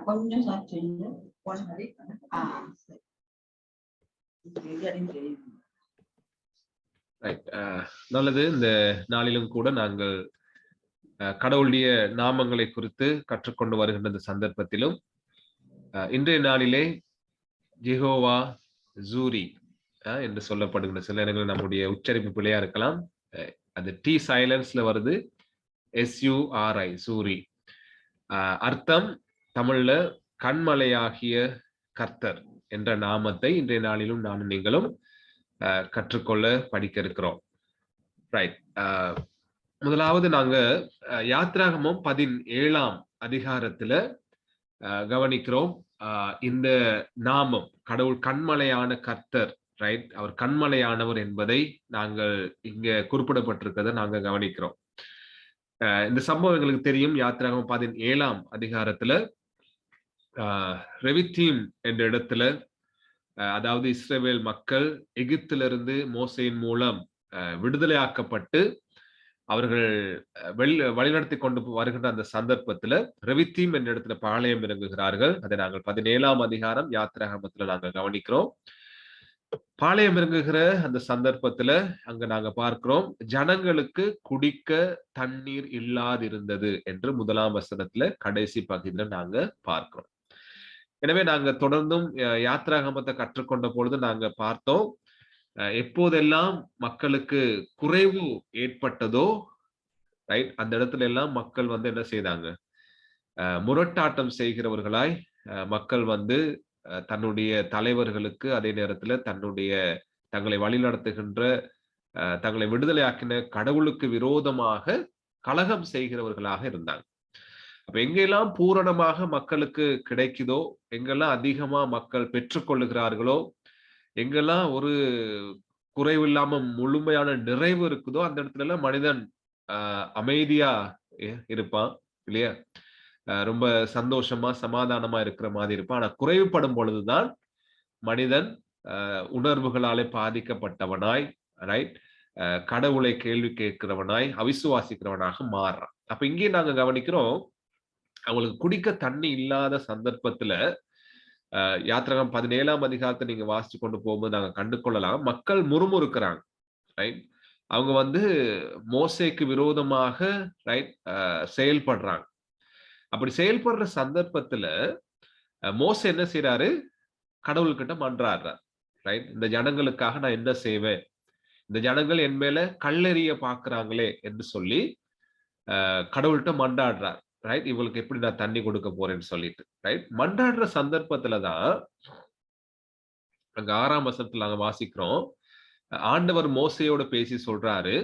கொஞ்சம் சாப்பிட்டீங்க போன மாதிரி நல்லது. இந்த நாளிலும் கூட நாங்கள் கடவுளுடைய நாமங்களை குறித்து கற்றுக்கொண்டு வருகின்ற இந்த சந்தர்ப்பத்திலும் இன்றைய நாளிலே ஜெகோவா ஜூரி என்று சொல்லப்படுகின்ற சில நேரங்களில் நம்முடைய உச்சரிப்பு பிழையா இருக்கலாம். அது டி சைலன்ஸ்ல வருது, SURI சூரி. அர்த்தம் தமிழ்ல கண்மலையாகிய கர்த்தர் என்ற நாமத்தை இன்றைய நாளிலும் நானும் நீங்களும் கற்றுக்கொள்ள படிக்க இருக்கிறோம். ரைட். முதலாவது நாங்க யாத்ராகமம் 17ஆம் அதிகாரத்துல கவனிக்கிறோம். இந்த நாமம் கடவுள் கண்மலையான கர்த்தர், ரைட், அவர் கண்மலையானவர் என்பதை நாங்கள் இங்க குறிப்பிடப்பட்டிருக்கிறத நாங்க கவனிக்கிறோம். இந்த சம்பவம் எங்களுக்கு தெரியும். யாத்ராகமம் 17ஆம் அதிகாரத்துல ரெவித்தீம் என்ற இடத்துல, அதாவது இஸ்ரவேல் மக்கள் எகிப்திலிருந்து மோசையின் மூலம் விடுதலையாக்கப்பட்டு அவர்கள் வழிநடத்தி கொண்டு வருகின்ற அந்த சந்தர்ப்பத்துல ரெவித்தீம் என்ற இடத்துல பாளையம் இறங்குகிறார்கள். அதை நாங்கள் 17ஆம் அதிகாரம் யாத்ராகமத்துல நாங்கள் கவனிக்கிறோம். பாளையம் இறங்குகிற அந்த சந்தர்ப்பத்துல அங்க நாங்க பார்க்கிறோம், ஜனங்களுக்கு குடிக்க தண்ணீர் இல்லாதிருந்தது என்று 1ஆம் வசனத்துல கடைசி பகுதியில நாங்க பார்க்கிறோம். எனவே நாங்க தொடர்ந்தும் யாத்ராகமத்தை கற்றுக்கொண்ட பொழுது நாங்க பார்த்தோம், எப்போதெல்லாம் மக்களுக்கு குறைவு ஏற்பட்டதோ, ரைட், அந்த இடத்துல எல்லாம் மக்கள் வந்து என்ன செய்தாங்க, முரட்டாட்டம் செய்கிறவர்களாய் மக்கள் வந்து தன்னுடைய தலைவர்களுக்கு, அதே நேரத்துல தங்களை வழிநடத்துகின்ற தங்களை விடுதலையாக்கின கடவுளுக்கு விரோதமாக கலகம் செய்கிறவர்களாக இருந்தாங்க. அப்ப எங்கெல்லாம் பூரணமாக மக்களுக்கு கிடைக்குதோ, எங்கெல்லாம் அதிகமா மக்கள் பெற்றுக்கொள்ளுகிறார்களோ, எங்கெல்லாம் ஒரு குறைவில்லாம முழுமையான நிறைவு இருக்குதோ, அந்த இடத்துல எல்லாம் மனிதன் அமைதியா இருப்பான் இல்லையா, ரொம்ப சந்தோஷமா சமாதானமா இருக்கிற மாதிரி இருப்பான். ஆனா குறைவுபடும் பொழுதுதான் மனிதன் உணர்வுகளாலே பாதிக்கப்பட்டவனாய், ரைட், கடவுளை கேள்வி கேட்கிறவனாய், அவிசுவாசிக்கிறவனாக மாறுறான். அப்ப இங்கே நாங்க கவனிக்கிறோம், அவங்களுக்கு குடிக்க தண்ணி இல்லாத சந்தர்ப்பத்துல யாத்ராகமம் 17ஆம் அதிகாரத்தை நீங்க வாசிச்சு கொண்டு போகும்போது நாங்க கண்டு கொள்ளலாம், மக்கள் முறுமுறுக்கிறாங்க, ரைட். அவங்க வந்து மோசேக்கு விரோதமாக, ரைட், செயல்படுறாங்க. அப்படி செயல்படுற சந்தர்ப்பத்துல மோசே என்ன செய்யறாரு, கடவுள்கிட்ட மன்றாடுறார், ரைட். இந்த ஜனங்களுக்காக நான் என்ன செய்வேன், இந்த ஜனங்கள் என் மேல கல்லெறிய பாக்குறாங்களே என்று சொல்லி கடவுள்கிட்ட மன்றாடுறார், ரைட். இவங்களுக்கு எப்படி நான் தண்ணி கொடுக்க போறேன்னு சொல்லிட்டு, ரைட். மன்றாடுற சந்தர்ப்பத்துலதான் அங்க 6ஆம் வசனத்துல நாங்க வாசிக்கிறோம், ஆண்டவர் மோசையோட பேசி சொல்றாரு,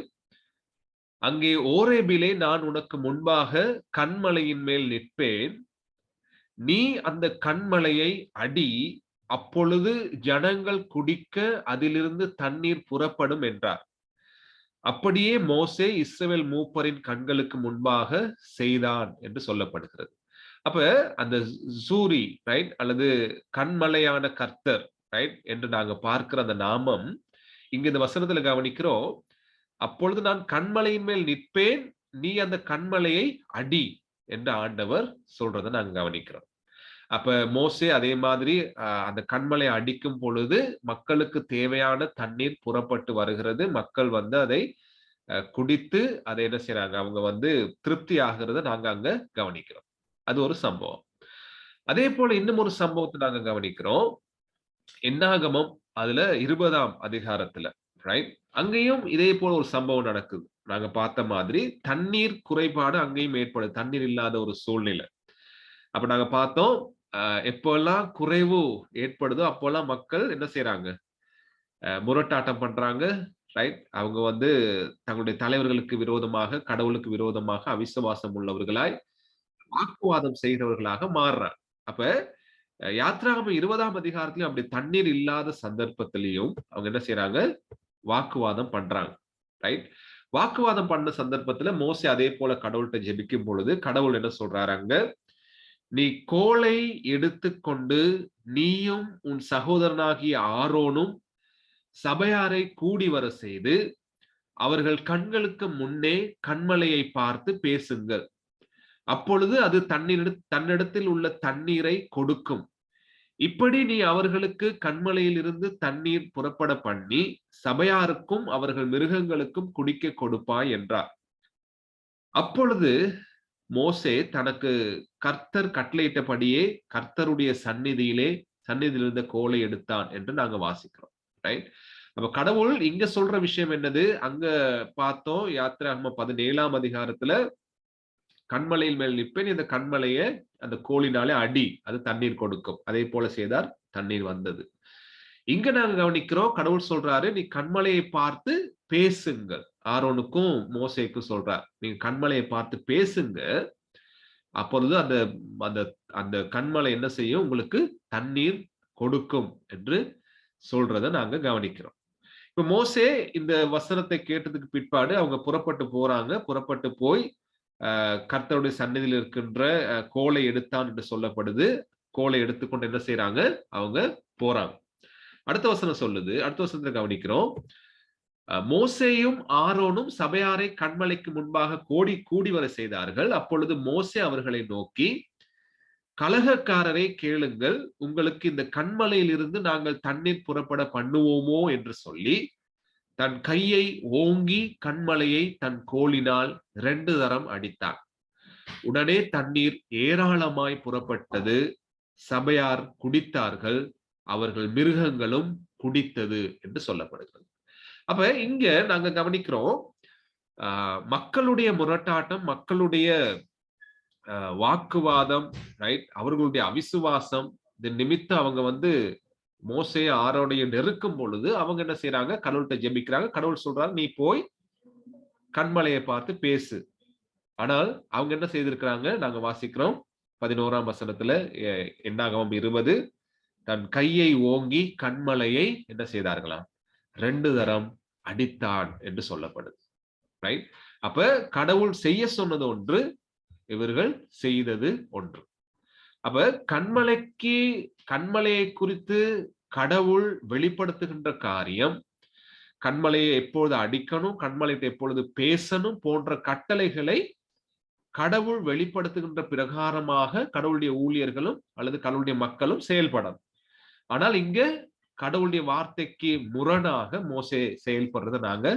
அங்கே ஓரேபிலே நான் உனக்கு முன்பாக கண்மலையின் மேல் நிற்பேன், நீ அந்த கண்மலையை அடி, அப்பொழுது ஜனங்கள் குடிக்க அதிலிருந்து தண்ணீர் புறப்படும் என்றார். அப்படியே மோசே இஸ்ரவேல் மூப்பரின் கண்களுக்கு முன்பாக செய்தான் என்று சொல்லப்படுகிறது. அப்ப அந்த சூரி, ரைட், அல்லது கண்மலையான கர்த்தர், ரைட், என்று நாங்க பார்க்கிற அந்த நாமம் இங்க இந்த வசனத்துல கவனிக்கிறோம், அப்பொழுது நான் கண்மலையின் மேல் நிற்பேன், நீ அந்த கண்மலையை அடி என்று ஆண்டவர் சொல்றதை நாங்க கவனிக்கிறோம். அப்ப மோசே அதே மாதிரி அந்த கண்மலை அடிக்கும் பொழுது மக்களுக்கு தேவையான தண்ணீர் புறப்பட்டு வருகிறது, மக்கள் வந்து அதை குடித்து அதை என்ன செய்யறாங்க, அவங்க வந்து திருப்தி ஆகிறத நாங்க அங்க கவனிக்கிறோம். அது ஒரு சம்பவம். அதே போல இன்னும் ஒரு சம்பவத்தை நாங்க கவனிக்கிறோம், என்னாகமம் அதுல 20ஆம் அதிகாரத்துல, ரைட், அங்கேயும் இதே போல ஒரு சம்பவம் நடக்குது. நாங்க பார்த்த மாதிரி தண்ணீர் குறைபாடு அங்கேயும் ஏற்படுது, தண்ணீர் இல்லாத ஒரு சூழ்நிலை. அப்ப நாங்க பார்த்தோம், எப்பெல்லாம் குறைவு ஏற்படுதோ அப்போல்லாம் மக்கள் என்ன செய்யறாங்க, முரட்டாட்டம் பண்றாங்க, ரைட். அவங்க வந்து தங்களுடைய தலைவர்களுக்கு விரோதமாக, கடவுளுக்கு விரோதமாக அவிசுவாசம் உள்ளவர்களாய் வாக்குவாதம் செய்கிறவர்களாக மாறுறாங்க. அப்ப யாத்ராகமம் 20ஆம் அதிகாரத்திலும் அப்படி தண்ணீர் இல்லாத சந்தர்ப்பத்திலையும் அவங்க என்ன செய்யறாங்க, வாக்குவாதம் பண்றாங்க, ரைட். வாக்குவாதம் பண்ண சந்தர்ப்பத்துல மோசே அதே போல கடவுள்கிட்ட ஜெபிக்கும் பொழுது கடவுள் என்ன சொல்றாரு அங்க, நீ கோலை எடுத்துக்கொண்டு நீயும் உன் சகோதரனாகிய ஆரோனும் சபையாரை கூடி வர செய்து அவர்கள் கண்களுக்கு முன்னே கன்மலையை பார்த்து பேசுங்கள். அப்பொழுது அது தன்னிடத்தில் உள்ள தண்ணீரை கொடுக்கும். இப்படி நீ அவர்களுக்கு கன்மலையில் இருந்து தண்ணீர் புறப்பட பண்ணி சபையாருக்கும் அவர்கள் மிருகங்களுக்கும் குடிக்க கொடுப்பாய் என்றார். அப்பொழுது மோசே தனக்கு கர்த்தர் கட்டளையிட்டபடியே கர்த்தருடைய சந்நிதியில் இருந்த கோலை எடுத்தான் என்று நாங்க வாசிக்கிறோம். ரைட்? அப்ப கடவுள் இங்க சொல்ற விஷயம் என்னது? அங்க பார்த்தோம் யாத்திராகமம் 17ஆம் அதிகாரத்துல கண்மலையின் மேல் நிற்பேன், இந்த கண்மலையை அந்த கோலினாலே அடி, அது தண்ணீர் கொடுக்கும். அதே போல செய்தார், தண்ணீர் வந்தது. இங்க நாங்க கவனிக்கிறோம் கடவுள் சொல்றாரு, நீ கண்மலையை பார்த்து பேசுங்கள். ஆரோனுக்கும் மோசேக்கும் சொல்றார், நீங்க கண்மலையை பார்த்து பேசுங்க. அப்பொழுது அந்த அந்த அந்த கண்மலை என்ன செய்யும்? உங்களுக்கு தண்ணீர் கொடுக்கும் என்று சொல்றதை நாங்க கவனிக்கிறோம். இப்ப மோசே இந்த வசனத்தை கேட்டதுக்கு பிற்பாடு அவங்க புறப்பட்டு போறாங்க. புறப்பட்டு போய் கர்த்தருடைய சந்நிதியில் இருக்கின்ற கோலை எடுத்தான் என்று சொல்லப்படுது. கோலை எடுத்துக்கொண்டு என்ன செய்யறாங்க? அவங்க போறாங்க. அடுத்த வசனம் சொல்லுது, அடுத்த வசனத்தை கவனிக்கிறோம். மோசேயும் ஆரோனும் சபையாரை கண்மலைக்கு முன்பாக கூடி வர செய்தார்கள். அப்பொழுது மோசே அவர்களை நோக்கி, கலகக்காரரை கேளுங்கள், உங்களுக்கு இந்த கண்மலையில் இருந்து நாங்கள் தண்ணீர் புறப்பட பண்ணுவோமோ என்று சொல்லி தன் கையை ஓங்கி கண்மலையை தன் கோலினால் 2 தரம் அடித்தான். உடனே தண்ணீர் ஏராளமாய் புறப்பட்டது. சபையார் குடித்தார்கள், அவர்கள் மிருகங்களும் குடித்தது என்று சொல்லப்படுகிறது. அப்ப இங்க நாங்க கவனிக்கிறோம், மக்களுடைய முரட்டாட்டம், மக்களுடைய வாக்குவாதம், ரைட், அவர்களுடைய அவிசுவாசம், இந்த நிமித்தம் அவங்க மோசே ஆரோனைய நெருக்கும் பொழுது அவங்க என்ன செய்யறாங்க? கடவுள்கிட்ட ஜெபிக்கிறாங்க. கடவுள் சொல்றாங்க, நீ போய் கண்மலையை பார்த்து பேசு. ஆனால் அவங்க என்ன செய்திருக்கிறாங்க? நாங்க வாசிக்கிறோம் 11ஆம் வசனத்துல, என்னாகமம் 20, தன் கையை ஓங்கி கண்மலையை என்ன செய்தார்களாம்? 2 தரம் அடித்தான் என்று சொல்லப்படுது. ரைட்? அப்ப கடவுள் செய்ய சொன்னது ஒன்று, இவர்கள் செய்தது ஒன்று. அப்ப கண்மலையை குறித்து கடவுள் வெளிப்படுத்துகின்ற காரியம், கண்மலையை எப்பொழுது அடிக்கணும், கண்மலையை எப்பொழுது பேசணும் போன்ற கட்டளைகளை கடவுள் வெளிப்படுத்துகின்ற பிரகாரமாக கடவுளுடைய ஊழியர்களும் அல்லது கடவுளுடைய மக்களும் செயல்படணும். ஆனால் இங்க கடவுளுடைய வார்த்தைக்கு முரணாக மோசே செயல்படுறதை நாங்க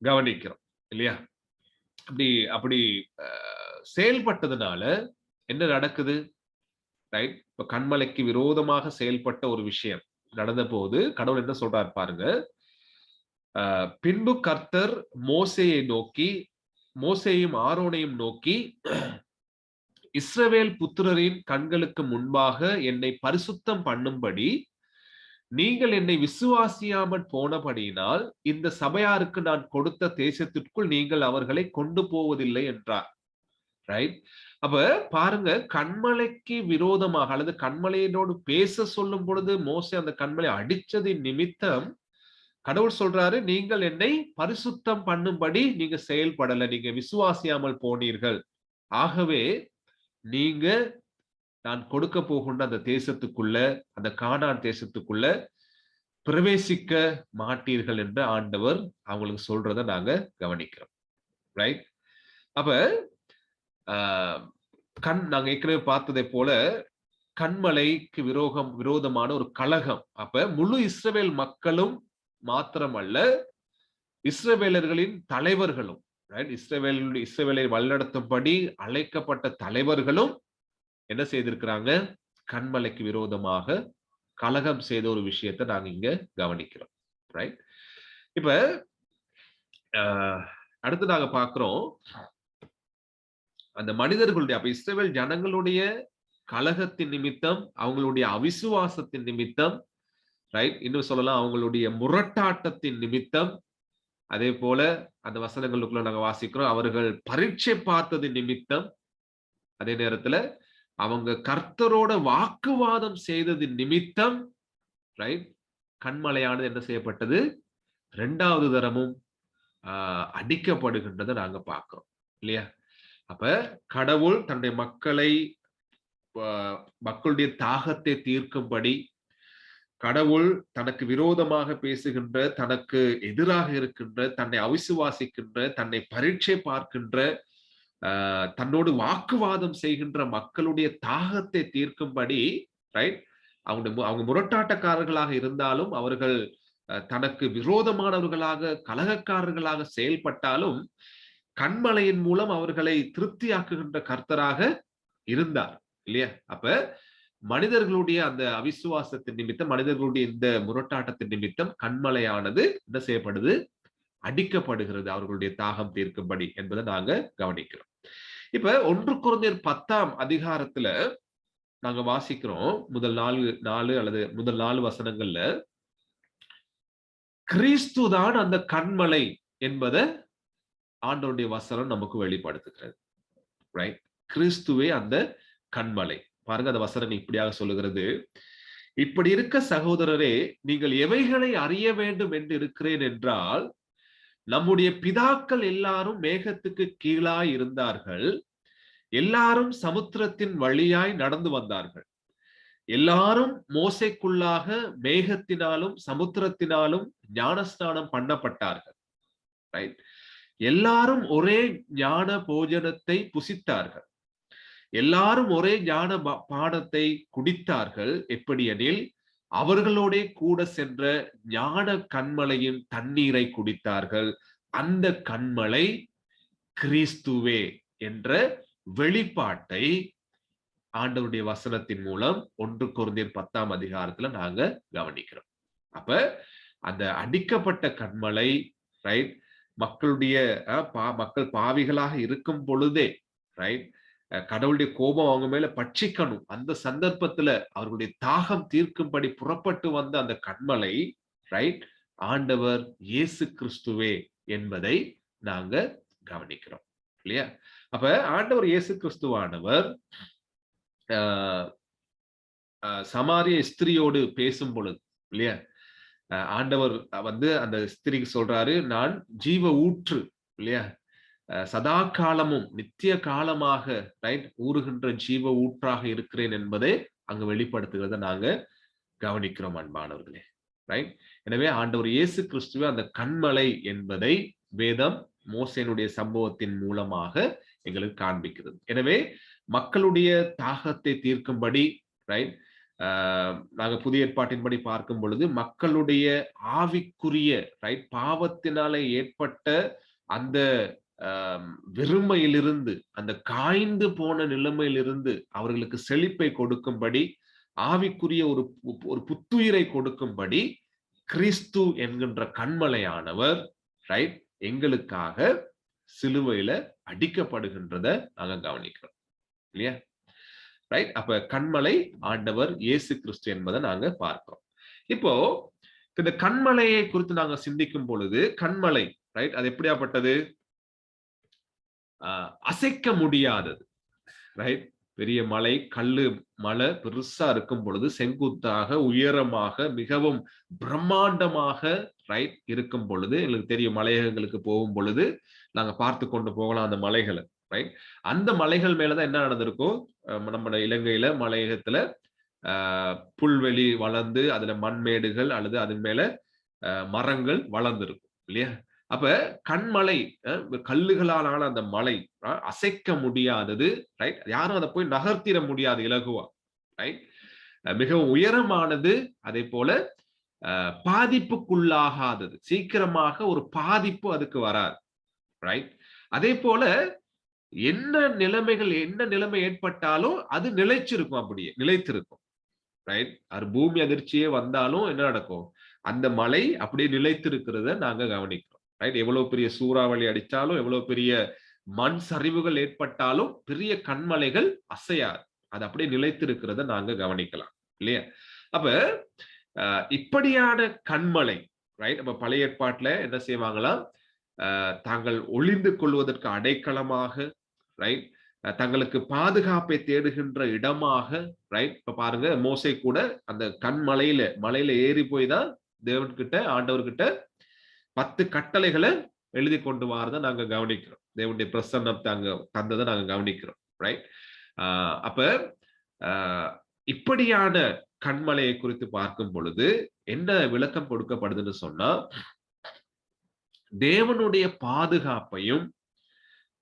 கவனிக்கிறோம் இல்லையா? அப்படி செயல்பட்டதுனால என்ன நடக்குது? ரைட்? இப்ப கண்மலைக்கு விரோதமாக செயல்பட்ட ஒரு விஷயம் நடந்த போது கடவுள் என்ன சொல்றாரு பாருங்க. பின்பு கர்த்தர் மோசேயும் ஆரோனையும் நோக்கி, இஸ்ரவேல் புத்திரரின் கண்களுக்கு முன்பாக என்னை பரிசுத்தம் பண்ணும்படி நீங்கள் என்னை விசுவாசியாமல் போனபடியினால் இந்த சபையாருக்கு நான் கொடுத்த தேசத்திற்குள் நீங்கள் அவர்களை கொண்டு போவதில்லை என்றார். ரைட்? அப்ப பாருங்க, கண்மலைக்கு விரோதமாக அல்லது கண்மலையோடு பேச சொல்லும் பொழுது மோசே அந்த கண்மலை அடிச்சதின் நிமித்தம் கடவுள் சொல்றாரு, நீங்கள் என்னை பரிசுத்தம் பண்ணும்படி நீங்க செயல்படல, நீங்க விசுவாசியாமல் போனீர்கள். ஆகவே நீங்க நான் கொடுக்க போகின்ற அந்த தேசத்துக்குள்ள, அந்த கானான் தேசத்துக்குள்ள பிரவேசிக்க மாட்டீர்கள் என்று ஆண்டவர் அவங்களுக்கு சொல்றதை நாங்க கவனிக்கிறோம். ரைட்? அப்ப நாங்க ஏற்கனவே பார்த்ததை போல கண்மலைக்கு விரோதமான ஒரு கலகம். அப்ப முழு இஸ்ரவேல் மக்களும் மாத்திரமல்ல, இஸ்ரவேலர்களின் தலைவர்களும், இஸ்ரவேலை வழிநடத்தும்படி அழைக்கப்பட்ட தலைவர்களும் என்ன செய்திருக்கிறாங்க? கண்மலைக்கு விரோதமாக கலகம் செய்த ஒரு விஷயத்தை நாங்க இங்க கவனிக்கிறோம். ரைட்? இப்ப அடுத்து நாங்க பார்க்கிறோம், அந்த மனிதர்களுடைய, அப்ப இஸ்ரவேல் ஜனங்களுடைய கலகத்தின் நிமித்தம், அவங்களுடைய அவிசுவாசத்தின் நிமித்தம், ரைட், இன்னும் சொல்லலாம் அவங்களுடைய முரட்டாட்டத்தின் நிமித்தம், அதே போல அந்த வசனங்களுக்குள்ள நாங்க வாசிக்கிறோம், அவர்கள் பரீட்சை பார்த்ததின் நிமித்தம், அதே நேரத்துல அவங்க கர்த்தரோட வாக்குவாதம் செய்ததின் நிமித்தம், ரைட், கண்மலையானது என்ன செய்யப்பட்டது? 2வது தரமும் அடிக்கப்படுகின்றதை நாங்க பார்க்கிறோம் இல்லையா? அப்ப கடவுள் தன்னுடைய மக்களுடைய தாகத்தை தீர்க்கும்படி, கடவுள் தனக்கு விரோதமாக பேசுகின்ற, தனக்கு எதிராக இருக்கின்ற, தன்னை அவிசுவாசிக்கின்ற, தன்னை பரீட்சை பார்க்கின்ற, தன்னோடு வாக்குவாதம் செய்கின்ற மக்களுடைய தாகத்தை தீர்க்கும்படி, ரைட், அவங்க முரட்டாட்டக்காரர்களாக இருந்தாலும், அவர்கள் தனக்கு விரோதமானவர்களாக கலகக்காரர்களாக செயல்பட்டாலும் கண்மலையின் மூலம் அவர்களை திருப்தியாக்குகின்ற கர்த்தராக இருந்தார் இல்லையா? அப்ப மனிதர்களுடைய அந்த அவிசுவாசத்தின் நிமித்தம், மனிதர்களுடைய இந்த முரட்டாட்டத்தின் நிமித்தம் கண்மலையானது என்ன செய்யப்படுது? அடிக்கப்படுகிறது, அவர்களுடைய தாகம் தீர்க்கும்படி என்பதை நாங்க கவனிக்கிறோம். இப்ப 1 கொரிந்தியர் 10ஆம் அதிகாரத்துல நாங்க வாசிக்கிறோம், முதல் 4 அல்லது முதல் 4 வசனங்கள்ல கிறிஸ்துதான் அந்த கண்மலை என்பதை ஆண்டவருடைய வசனம் நமக்கு வெளிப்படுத்துகிறது. ரைட், கிறிஸ்துவே அந்த கண்மலை. பாருங்க, அந்த வசனம் இப்படியாக சொல்லுகிறது, இப்படி இருக்க சகோதரரே, நீங்கள் எவைகளை அறிய வேண்டும் என்று இருக்கிறேன் என்றால், நம்முடைய பிதாக்கள் எல்லாரும் மேகத்துக்கு கீழாய் இருந்தார்கள், எல்லாரும் சமுத்திரத்தின் வழியாய் நடந்து வந்தார்கள், எல்லாரும் மோசைக்குள்ளாக மேகத்தினாலும் சமுத்திரத்தினாலும் ஞானஸ்நானம் பண்ணப்பட்டார்கள். ரைட், எல்லாரும் ஒரே ஞான போஜனத்தை புசித்தார்கள், எல்லாரும் ஒரே ஞான பானத்தை குடித்தார்கள். எப்படியெனில் அவர்களோட கூட சென்ற ஞான கண்மலையின் தண்ணீரை குடித்தார்கள், அந்த கண்மலை கிறிஸ்துவே என்ற வெளிப்பாட்டை ஆண்டவருடைய வசனத்தின் மூலம் 1 கொரிந்தியர் 10ஆம் அதிகாரத்துல நாங்க கவனிக்கிறோம். அப்ப அந்த அடிக்கப்பட்ட கண்மலை, ரைட், மக்களுடைய மக்கள் பாவிகளாக இருக்கும் பொழுதே, ரைட், கடவுளுடைய கோபம் அவங்க மேல பட்சிக்கணும், அந்த சந்தர்ப்பத்துல அவர்களுடைய தாகம் தீர்க்கும்படி புறப்பட்டு வந்த அந்த கண்மலை, ரைட், ஆண்டவர் இயேசு கிறிஸ்துவே என்பதை நாங்க கவனிக்கிறோம் இல்லையா? அப்ப ஆண்டவர் இயேசு கிறிஸ்துவானவர் சமாரிய ஸ்திரியோடு பேசும் பொழுது இல்லையா, ஆண்டவர் அந்த ஸ்திரிக்கு சொல்றாரு, நான் ஜீவ ஊற்று இல்லையா, சதா காலமும் நித்திய காலமாக, ரைட், ஊறுகின்ற ஜீவ ஊற்றாக இருக்கிறேன் என்பதை அங்கு வெளிப்படுத்துகிறத நாங்க கவனிக்கிறோம் அன்பானவர்களே. ரைட், எனவே ஆண்டவர் இயேசு கிறிஸ்துவே அந்த கண்மலை என்பதை வேதம் மோசேனுடைய சம்பவத்தின் மூலமாக எங்களுக்கு காண்பிக்கிறது. எனவே மக்களுடைய தாகத்தை தீர்க்கும்படி, ரைட், நாங்க புதிய ஏற்பாட்டின்படி பார்க்கும் பொழுது மக்களுடைய ஆவிக்குரிய, ரைட், பாவத்தினாலே ஏற்பட்ட அந்த வெறுமையிலிருந்து, அந்த காய்ந்து போன நிலைமையிலிருந்து அவர்களுக்கு செழிப்பை கொடுக்கும்படி, ஆவிக்குரிய ஒரு புத்துயிரை கொடுக்கும்படி கிறிஸ்து என்கின்ற கண்மலையானவர், ரைட், எங்களுக்காக சிலுவையில அடிக்கப்படுகின்றத நாங்க கவனிக்கிறோம் இல்லையா? ரைட், அப்ப கண்மலை ஆண்டவர் இயேசு கிறிஸ்து என்பதை நாங்க பார்க்கிறோம். இப்போ இந்த கண்மலையை குறித்து நாங்க சிந்திக்கும் பொழுது, கண்மலை, ரைட், அது எப்படியாப்பட்டது? அசைக்க முடியாதது. ரைட், பெரிய மலை, கல்லு மலை பெருசா இருக்கும் பொழுது செங்குத்தாக, உயரமாக, மிகவும் பிரம்மாண்டமாக, ரைட், இருக்கும் பொழுது, எங்களுக்கு தெரியும், மலையகங்களுக்கு போகும் பொழுது நாங்க பார்த்து கொண்டு போகலாம் அந்த மலைகளை. ரைட், அந்த மலைகள் மேலதான் என்ன நடந்திருக்கும்? நம்ம இலங்கையில மலையகத்துல புல்வெளி வளர்ந்து அதுல மண்மேடுகள் அல்லது அதன் மேல மரங்கள் வளர்ந்திருக்கும் இல்லையா? அப்ப கண்மலை, கல்லுகளாலான அந்த மலை அசைக்க முடியாதது. ரைட், யாரும் அதை போய் நகர்த்திட முடியாது இலகுவா. ரைட், மிகவும் உயரமானது, அதே போல பாதிப்புக்குள்ளாகாதது, சீக்கிரமாக ஒரு பாதிப்பு அதுக்கு வராது. ரைட், அதே போல என்ன நிலைமை ஏற்பட்டாலும் அது நிலைச்சிருக்கும், அப்படியே நிலைத்திருக்கும். ரைட், அது பூமி அதிர்ச்சியே வந்தாலும் என்ன நடக்கும்? அந்த மலை அப்படியே நிலைத்திருக்கிறத நாங்க கவனிக்கிறோம். ரைட், எவ்வளவு பெரிய சூறாவளி அடிச்சாலும், எவ்வளவு பெரிய மண் சரிவுகள் ஏற்பட்டாலும் பெரிய கண்மலைகள் அசையாது, அது அப்படியே நிலைத்திருக்கிறத நாங்க கவனிக்கலாம் இல்லையா? அப்ப இப்படியான கண்மலை, ரைட், நம்ம பழைய ஏற்பாட்டுல என்ன செய்வாங்களாம்? தாங்கள் ஒளிந்து கொள்வதற்கு அடைக்கலமாக, ரைட், தங்களுக்கு பாதுகாப்பை தேடுகின்ற இடமாக, ரைட். இப்ப பாருங்க, மோசே கூட அந்த மலையில ஏறி போய் தான் தேவன்கிட்ட, ஆண்டவர்கிட்ட 10 கட்டளைகளை எழுதி கொண்டு வாரதை நாங்க கவனிக்கிறோம். தேவனுடைய பிரசன்னத்தை அங்க தந்ததை நாங்க கவனிக்கிறோம். ரைட். அப்ப இப்படியான கண்மலையை குறித்து பார்க்கும் பொழுது என்ன விளக்கம் கொடுக்கப்படுதுன்னு சொன்னா, தேவனுடைய பாதுகாப்பையும்,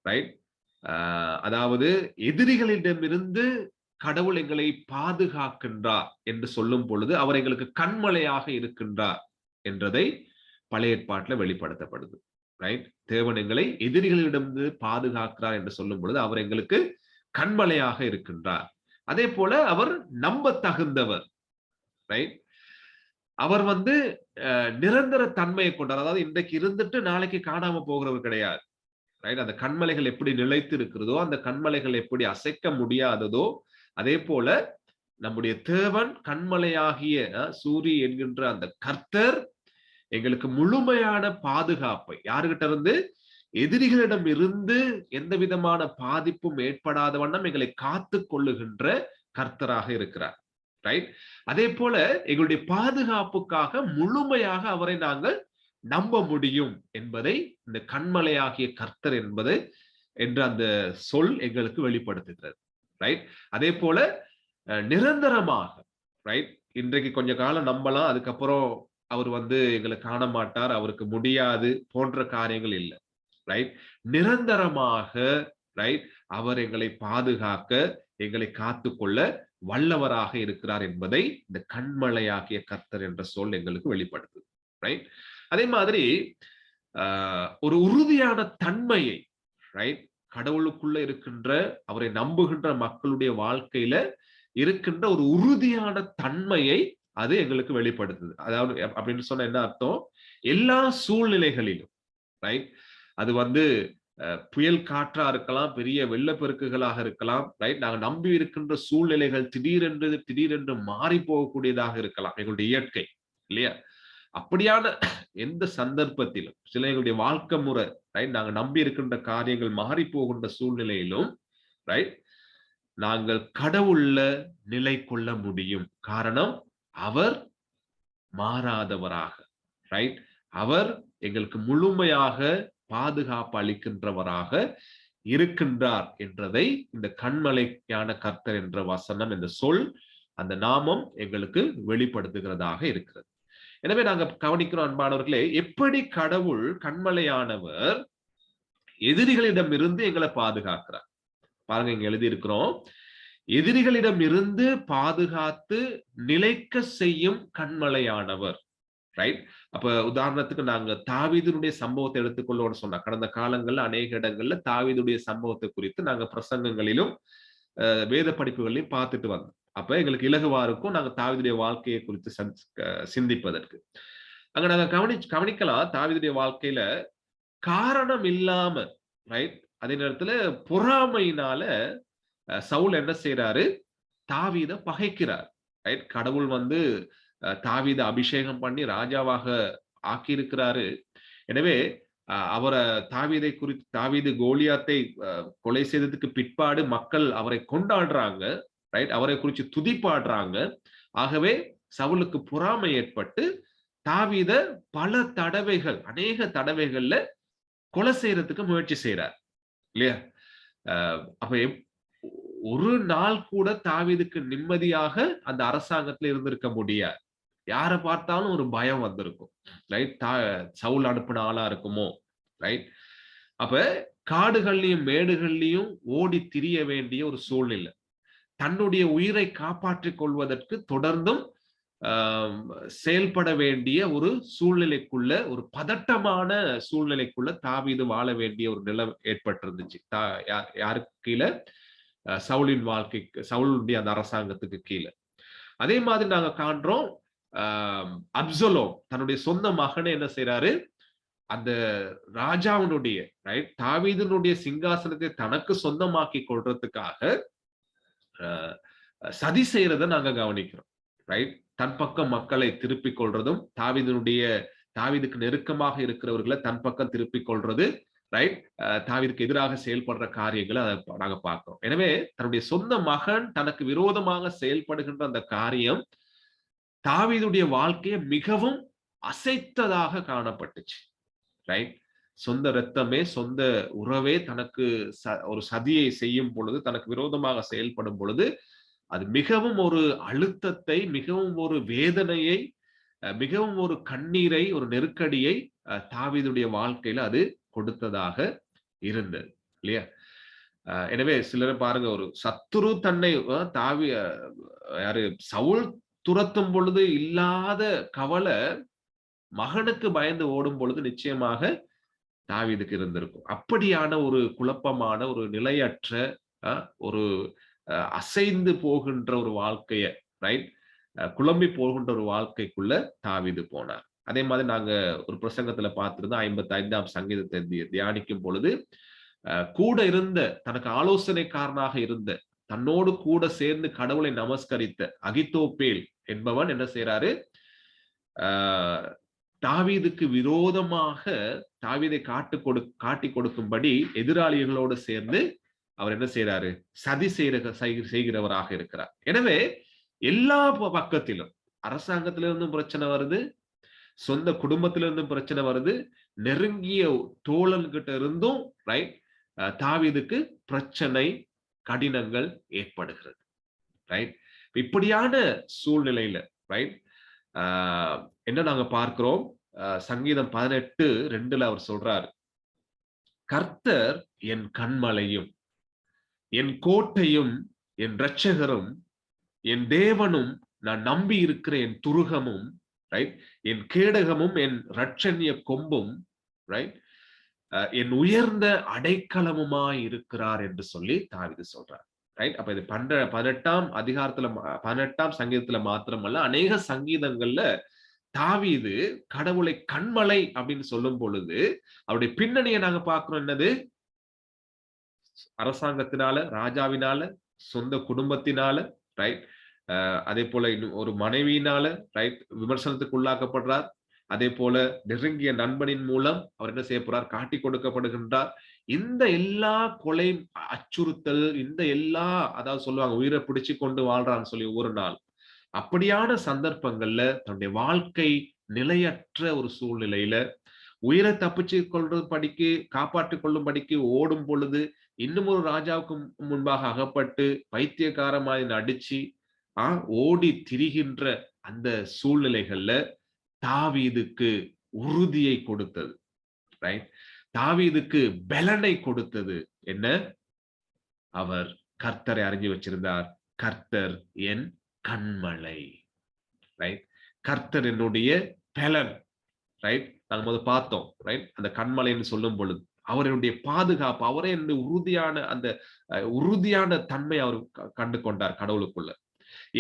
ரைட், அதாவது எதிரிகளிடமிருந்து கடவுள் எங்களை பாதுகாக்கின்றார் என்று சொல்லும் பொழுது அவர் எங்களுக்கு கண்மலையாக இருக்கின்றார் என்றதை பழைய ஏற்பாட்டில் வெளிப்படுத்தப்படுது. ரைட். தேவன் எங்களை எதிரிகளிடமிருந்து பாதுகாக்கிறார் என்று சொல்லும் பொழுது அவர் எங்களுக்கு கண்மலையாக இருக்கின்றார். அதே போல அவர் நம்ப தகுந்தவர். ரைட். அவர் நிரந்தர தன்மையை கொண்டார். அதாவது இன்றைக்கு இருந்துட்டு நாளைக்கு காணாம போகிறவர் கிடையாது. ரைட். அந்த கண்மலைகள் எப்படி நிலைத்து இருக்கிறதோ, அந்த கண்மலைகள் எப்படி அசைக்க முடியாததோ, அதே போல நம்முடைய தேவன் கண்மலையாகிய சூரி என்கின்ற அந்த கர்த்தர் எங்களுக்கு முழுமையான பாதுகாப்பை, யாருகிட்ட இருந்து, எதிரிகளிடம் இருந்து எந்த விதமான பாதிப்பும் ஏற்படாத வண்ணம் எங்களை காத்து கொள்ளுகின்ற கர்த்தராக இருக்கிறார். ரைட். அதே போல எங்களுடைய பாதுகாப்புக்காக முழுமையாக அவரை நாங்கள் நம்ப முடியும் என்பதை இந்த கண்மலையாகிய கர்த்தர் என்பது என்ற அந்த சொல் எங்களுக்கு வெளிப்படுத்துகிறது. ரைட். அதே போல நிரந்தரமாக, ரைட், இன்றைக்கு கொஞ்ச காலம் நம்பலாம், அதுக்கப்புறம் அவர் எங்களை காண மாட்டார், அவருக்கு முடியாது போன்ற காரியங்கள் இல்லை. ரைட். நிரந்தரமாக, ரைட், அவர் எங்களை பாதுகாக்க, எங்களை காத்துக்கொள்ள வல்லவராக இருக்கிறார் என்பதை இந்த கண்மலையாகிய கர்த்தர் என்ற சொல் எங்களுக்கு வெளிப்படுத்துது. ரைட். அதே மாதிரி ஒரு உறுதியான தன்மையை, ரைட், கடவுளுக்குள்ள இருக்கின்ற, அவரை நம்புகின்ற மக்களுடைய வாழ்க்கையில இருக்கின்ற ஒரு உறுதியான தன்மையை அது எங்களுக்கு வெளிப்படுத்துது. அதாவது அப்படின்னு சொன்ன என்ன அர்த்தம், எல்லா சூழ்நிலைகளிலும், ரைட், அது புயல் காற்றா இருக்கலாம், பெரிய வெள்ளப்பெருக்குகளாக இருக்கலாம், ரைட், நாங்க நம்பி இருக்கின்ற சூழ்நிலைகள் திடீரென்று மாறி போகக்கூடியதாக இருக்கலாம், எங்களுடைய இயற்கை இல்லையா. அப்படியான எந்த சந்தர்ப்பத்திலும், சில எங்களுடைய வாழ்க்கை முறை, ரைட், நாங்க நம்பி இருக்கின்ற காரியங்கள் மாறி போகின்ற சூழ்நிலையிலும், ரைட், நாங்கள் கடவுள்ல நிலை கொள்ள முடியும். காரணம், அவர் மாறாதவராக, ரைட், அவர் எங்களுக்கு முழுமையாக பாதுகாப்பு அளிக்கின்றவராக இருக்கின்றார் என்றதை இந்த கண்மலையான கர்த்தர் என்ற வசனம், இந்த சொல், அந்த நாமம் எங்களுக்கு வெளிப்படுத்துகிறதாக இருக்கிறது. எனவே நாங்க கவனிக்கிறோம் அன்பானவர்களே, எப்படி கடவுள் கண்மலையானவர் எதிரிகளிடம் இருந்து எங்களை பாதுகாக்கிறார். பாருங்க, இங்க எழுதி இருக்கிறோம், எதிரிகளிடம் இருந்து பாதுகாத்து நிலைக்க செய்யும் கண்மலையானவர். ரைட். அப்ப உதாரணத்துக்கு நாங்க தாவீதுடைய சம்பவத்தை எடுத்துக்கொள்ளோம்னு சொன்னா, கடந்த காலங்கள்ல அநேக இடங்கள்ல தாவீதுடைய சம்பவத்தை குறித்து நாங்க பிரசங்கங்களிலும் வேத படிப்புகளையும் பார்த்துட்டு வந்தோம். அப்ப எங்களுக்கு இலகுவா இருக்கும் நாங்க தாவீதுடைய வாழ்க்கையை குறித்து சிந்திப்பதற்கு. அங்க நாங்க கவனிக்கலாம், தாவீதுடைய வாழ்க்கையில காரணம் இல்லாம, ரைட், அதே நேரத்துல பொறாமையினால சவுல் என்ன செய்யறாரு, தாவீதை பகைக்கிறார். ரைட். கடவுள் தாவீதை அபிஷேகம் பண்ணி ராஜாவாக ஆக்கியிருக்கிறாரு. எனவே அவரை தாவீது கோலியாத்தை கொலை செய்ததுக்கு பிற்பாடு மக்கள் அவரை கொண்டாடுறாங்க, ரைட், அவரை குறித்து துதிப்பாடுறாங்க. ஆகவே சவுலுக்கு பொறாமை ஏற்பட்டு தாவீதை பல தடவைகள், அநேக தடவைகள்ல கொலை செய்யறதுக்கு முயற்சி செய்யறார் இல்லையா. அப்ப ஒரு நாள் கூட தாவீதுக்கு நிம்மதியாக அந்த அரசாங்கத்துல இருந்திருக்க முடியாது. யாரை பார்த்தாலும் ஒரு பயம் வந்திருக்கும், ரைட், சவுல் அனுப்பின ஆளா இருக்குமோ, ரைட். அப்ப காடுகள்லயும் மேடுகள்லயும் ஓடி திரிய வேண்டிய ஒரு சூழ்நிலை, தன்னுடைய உயிரை காப்பாற்றிக் கொள்வதற்கு தொடர்ந்தும் செயல்பட வேண்டிய ஒரு சூழ்நிலைக்குள்ள, ஒரு பதட்டமான சூழ்நிலைக்குள்ள தாவீது வாழ வேண்டிய ஒரு நிலை ஏற்பட்டிருந்துச்சு. யாருக்கு கீழே, சவுலின் வாழ்க்கைக்கு, சவுலுடைய அந்த அரசாங்கத்துக்கு கீழே. அதே மாதிரி நாங்க காண்றோம், அப்சலோம் தன்னுடைய சொந்த மகனை என்ன செய்யறாரு, அந்த ராஜாவினுடைய, ரைட், தாவீதினுடைய சிங்காசனத்தை தனக்கு சொந்தமாக்கி கொள்றதுக்காக சதி செய்யறதை நாங்க கவனிக்கிறோம். ரைட். தன் பக்கம் மக்களை திருப்பிக் கொள்றதும், தாவீதுக்கு நெருக்கமாக இருக்கிறவர்களை தன் பக்கம் திருப்பிக் கொள்றது, ரைட், தாவீதுக்கு எதிராக செயல்படுற காரியங்களை அதை நாங்க பார்க்கிறோம். எனவே தன்னுடைய சொந்த மகன் தனக்கு விரோதமாக செயல்படுகின்ற அந்த காரியம் தாவீதுடைய வாழ்க்கையை மிகவும் அசைத்ததாக காணப்பட்டுச்சு. ரைட். சொந்த இரத்தமே, சொந்த உறவே தனக்கு ஒரு சதியை செய்யும் பொழுது, தனக்கு விரோதமாக செயல்படும் பொழுது, அது மிகவும் ஒரு அழுத்தத்தை, மிகவும் ஒரு வேதனையை, மிகவும் ஒரு கண்ணீரை, ஒரு நெருக்கடியை தாவீதுடைய வாழ்க்கையில அது கொடுத்ததாக இருந்தது இல்லையா? எனவே சிலரை பாருங்க, ஒரு சத்துரு தன்னை யாரு சவுல் துரத்தும் பொழுது இல்லாத கவலை மகனுக்கு பயந்து ஓடும் பொழுது நிச்சயமாக தாவீதுக்கு இருந்திருக்கும். அப்படியான ஒரு குழப்பமான, ஒரு நிலையற்ற, ஒரு அசைந்து போகின்ற ஒரு வாழ்க்கைய, ரைட், குழம்பி போகின்ற ஒரு வாழ்க்கைக்குள்ள தாவீது போனார். அதே மாதிரி நாங்க ஒரு பிரசங்கத்துல பார்த்திருந்தோம். 55ஆம் சங்கீதத்தை தியானிக்கும் பொழுது கூட இருந்த, தனக்கு ஆலோசனைக்காரனாக இருந்த, தன்னோடு கூட சேர்ந்து கடவுளை நமஸ்கரித்த அகித்தோப்பேல் என்பவன் என்ன செய்யறாரு? தாவீதுக்கு விரோதமாக தாவீதை காட்டி கொடுக்கும்படி எதிராளிகளோடு சேர்ந்து அவர் என்ன செய்யறாரு? சதி செய்கிறவராக இருக்கிறார். எனவே எல்லா பக்கத்திலும் அரசாங்கத்திலிருந்தும் பிரச்சனை வருது, சொந்த குடும்பத்திலிருந்தும் பிரச்சனை வருது, நெருங்கிய தோழன்கிட்ட இருந்தும் ரைட் தாவீதுக்கு பிரச்சனை, கடினங்கள் ஏற்படுகிறது. ரைட், இப்படியான சூழ்நிலையில ரைட் என்ன நாங்க பார்க்கிறோம்? சங்கீதம் 18:2 அவர் சொல்றாரு, கர்த்தர் என் கன்மலையும் என் கோட்டையும் என் இரட்சகரும் என் தேவனும் நான் நம்பி இருக்கிற என் துருகமும் ரைட், என் கேடகமும் என் இரட்சணிய கொம்பும் ரைட், என் உயர்ந்த அடைக்கலமுமாய் இருக்கிறார் என்று சொல்லி தாவீது சொல்றார். ரைட், அப்ப இது 18ஆம் அதிகாரத்துல, 18ஆம் சங்கீதத்துல மாத்திரமல்ல, அநேக சங்கீதங்கள்ல தாவீது கடவுளை கண்மலை அப்படின்னு சொல்லும் பொழுது அவருடைய பின்னணியை நாங்க பார்க்கிறோம். என்னது? அரசாங்கத்தினால, ராஜாவினால, சொந்த குடும்பத்தினால ரைட், அதே போல இன்னும் ஒரு மனைவியினால ரைட் விமர்சனத்துக்கு உள்ளாக்கப்படுறார். அதே போல நெருங்கிய நண்பனின் மூலம் அவர் என்ன செய்ய போறார்? காட்டி கொடுக்கப்படுகின்றார். இந்த எல்லா கொலை, அச்சுறுத்தல், இந்த எல்லா, அதாவது சொல்லுவாங்க உயிரை பிடிச்சு கொண்டு வாழ்றான்னு சொல்லி ஒரு நாள், அப்படியான சந்தர்ப்பங்கள்ல தன்னுடைய வாழ்க்கை நிலையற்ற ஒரு சூழ்நிலையில உயிரை தப்பிச்சு கொள்றது படிக்கு, காப்பாற்றிக் கொள்ளும் படிக்கு ஓடும் பொழுது, இன்னும் ஒரு ராஜாவுக்கு முன்பாக அகப்பட்டு பைத்தியக்காரமாய் நடிச்சு ஓடி திரிகின்ற அந்த சூழ்நிலைகள்ல தாவீதுக்கு உறுதியை கொடுத்தது ரைட், தாவீதுக்கு பலனை கொடுத்தது என்ன? அவர் கர்த்தரை அறிஞ்சு வச்சிருந்தார். கர்த்தர் என் கண்மலை ரைட், கர்த்தர் என்னுடைய பலன் ரைட். நாங்க முதல்ல பார்த்தோம் ரைட், அந்த கண்மலைன்னு சொல்லும் பொழுது அவருடைய பாதுகாப்பு, அவரே என்னுடைய உறுதியான, அந்த உறுதியான தன்மை அவர் கண்டு கொண்டார் கடவுளுக்குள்ள.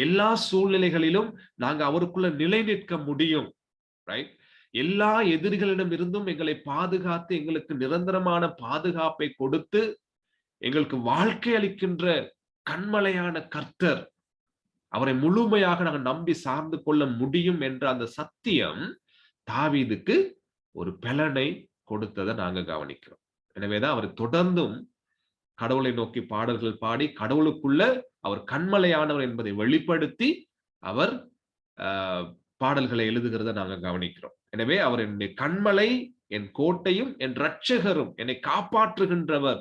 எல்லா சூழ்நிலைகளிலும் நாங்க அவருக்குள்ள நிலை நிற்க முடியும் ரைட். எல்லா எதிரிகளிடம் இருந்தும் எங்களை பாதுகாத்து, எங்களுக்கு நிரந்தரமான பாதுகாப்பை கொடுத்து, எங்களுக்கு வாழ்க்கை அளிக்கின்ற கண்மலையான கர்த்தர், அவரை முழுமையாக நாங்கள் நம்பி சார்ந்து கொள்ள முடியும் என்ற அந்த சத்தியம் தாவீதுக்கு ஒரு பலனை கொடுத்ததை நாங்க கவனிக்கிறோம். எனவேதான் அவர் தொடர்ந்தும் கடவுளை நோக்கி பாடல்கள் பாடி, கடவுளுக்குள்ள அவர் கண்மலையானவர் என்பதை வெளிப்படுத்தி அவர் பாடல்களை எழுதுகிறத நாங்க கவனிக்கிறோம். எனவே அவர் என்னுடைய கண்மலை, என் கோட்டையும் என் இரட்சகரும், என்னை காப்பாற்றுகின்றவர்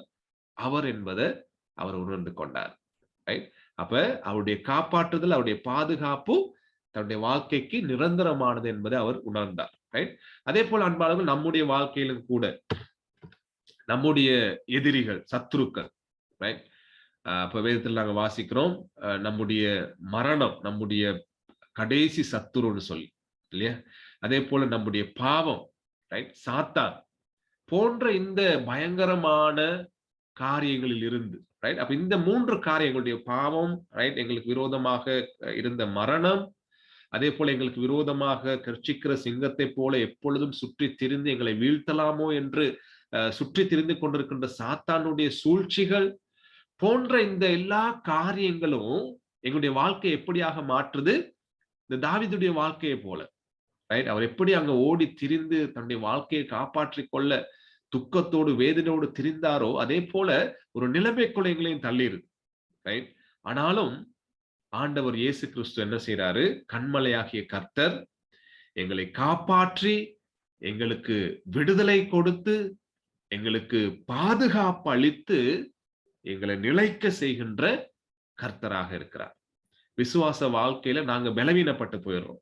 அவர் என்பதை அவர் உணர்ந்து கொண்டார். அப்ப அவருடைய காப்பாற்றுதல், அவருடைய பாதுகாப்பு தன்னுடைய வாழ்க்கைக்கு நிரந்தரமானது என்பதை அவர் உணர்ந்தார். அதே போல அன்பாளர்கள், நம்முடைய வாழ்க்கையிலும் கூட நம்முடைய எதிரிகள், சத்துருக்கள் ரைட். இப்ப வேதத்தில் நாங்க வாசிக்கிறோம், நம்முடைய மரணம் நம்முடைய கடைசி சத்துருன்னு சொல்லி இல்லையா? அதே போல நம்முடைய பாவம் ரைட், சாத்தான் போன்ற இந்த பயங்கரமான காரியங்களில் இருந்து ரைட். அப்ப இந்த 3 காரியங்களுடைய பாவம் ரைட், எங்களுக்கு விரோதமாக இருந்த மரணம், அதே போல எங்களுக்கு விரோதமாக கர்ச்சிக்கிற சிங்கத்தை போல எப்பொழுதும் சுற்றி திரிந்து எங்களை வீழ்த்தலாமோ என்று சுற்றி திரிந்து கொண்டிருக்கின்ற சாத்தானுடைய சூழ்ச்சிகள் போன்ற இந்த எல்லா காரியங்களும் எங்களுடைய வாழ்க்கையை எப்படியாக மாற்றுது? இந்த தாவீதுடைய வாழ்க்கையை போல ரைட், அவர் எப்படி அங்க ஓடி திரிந்து தன்னுடைய வாழ்க்கையை காப்பாற்றிக் கொள்ள துக்கத்தோடு வேதனையோடு திரிந்தாரோ, அதே போல ஒரு நிலைமைக்குள்ள எங்களையும் தள்ளிடுது ரைட். ஆனாலும் ஆண்டவர் இயேசு கிறிஸ்து என்ன செய்யறாரு? கண்மலையாகிய கர்த்தர் எங்களை காப்பாற்றி, எங்களுக்கு விடுதலை கொடுத்து, எங்களுக்கு பாதுகாப்பு அளித்து எங்களை நிலைக்க செய்கின்ற கர்த்தராக இருக்கிறார். விசுவாச வாழ்க்கையில நாங்க பலவீனப்பட்டு போயிடுறோம்.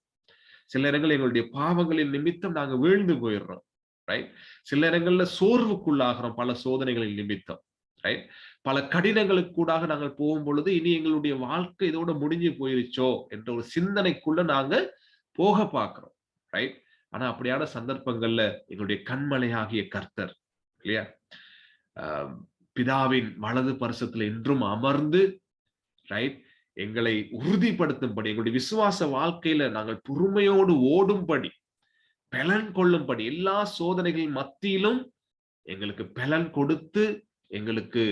சில நேரங்கள் எங்களுடைய பாவங்களின் நிமித்தம் நாங்க வீழ்ந்து போயிடுறோம். ரைட்? சில நேரங்கள்ல சோர்வுக்குள்ளாகிறோம் பல சோதனைகளின் நிமித்தம். ரைட்? பல கடினங்களுக்கு கூடாக நாங்கள் போகும் பொழுது இனி எங்களுடைய வாழ்க்கை இதோட முடிஞ்சு போயிருச்சோ என்ற ஒரு சிந்தனைக்குள்ள நாங்க போக பார்க்கிறோம். ரைட்? ஆனா அப்படியான சந்தர்ப்பங்கள்ல எங்களுடைய கண்மலையாகிய கர்த்தர் இல்லையா, பிதாவின் வலது பரிசத்துல என்றும் அமர்ந்து ரைட் எங்களை உறுதிப்படுத்தும்படி, எங்களுடைய விசுவாச வாழ்க்கையில நாங்கள் பொறுமையோடு ஓடும்படி, பலன் கொள்ளும்படி, எல்லா சோதனைகளின் மத்தியிலும் எங்களுக்கு பலன் கொடுத்து எங்களுக்கு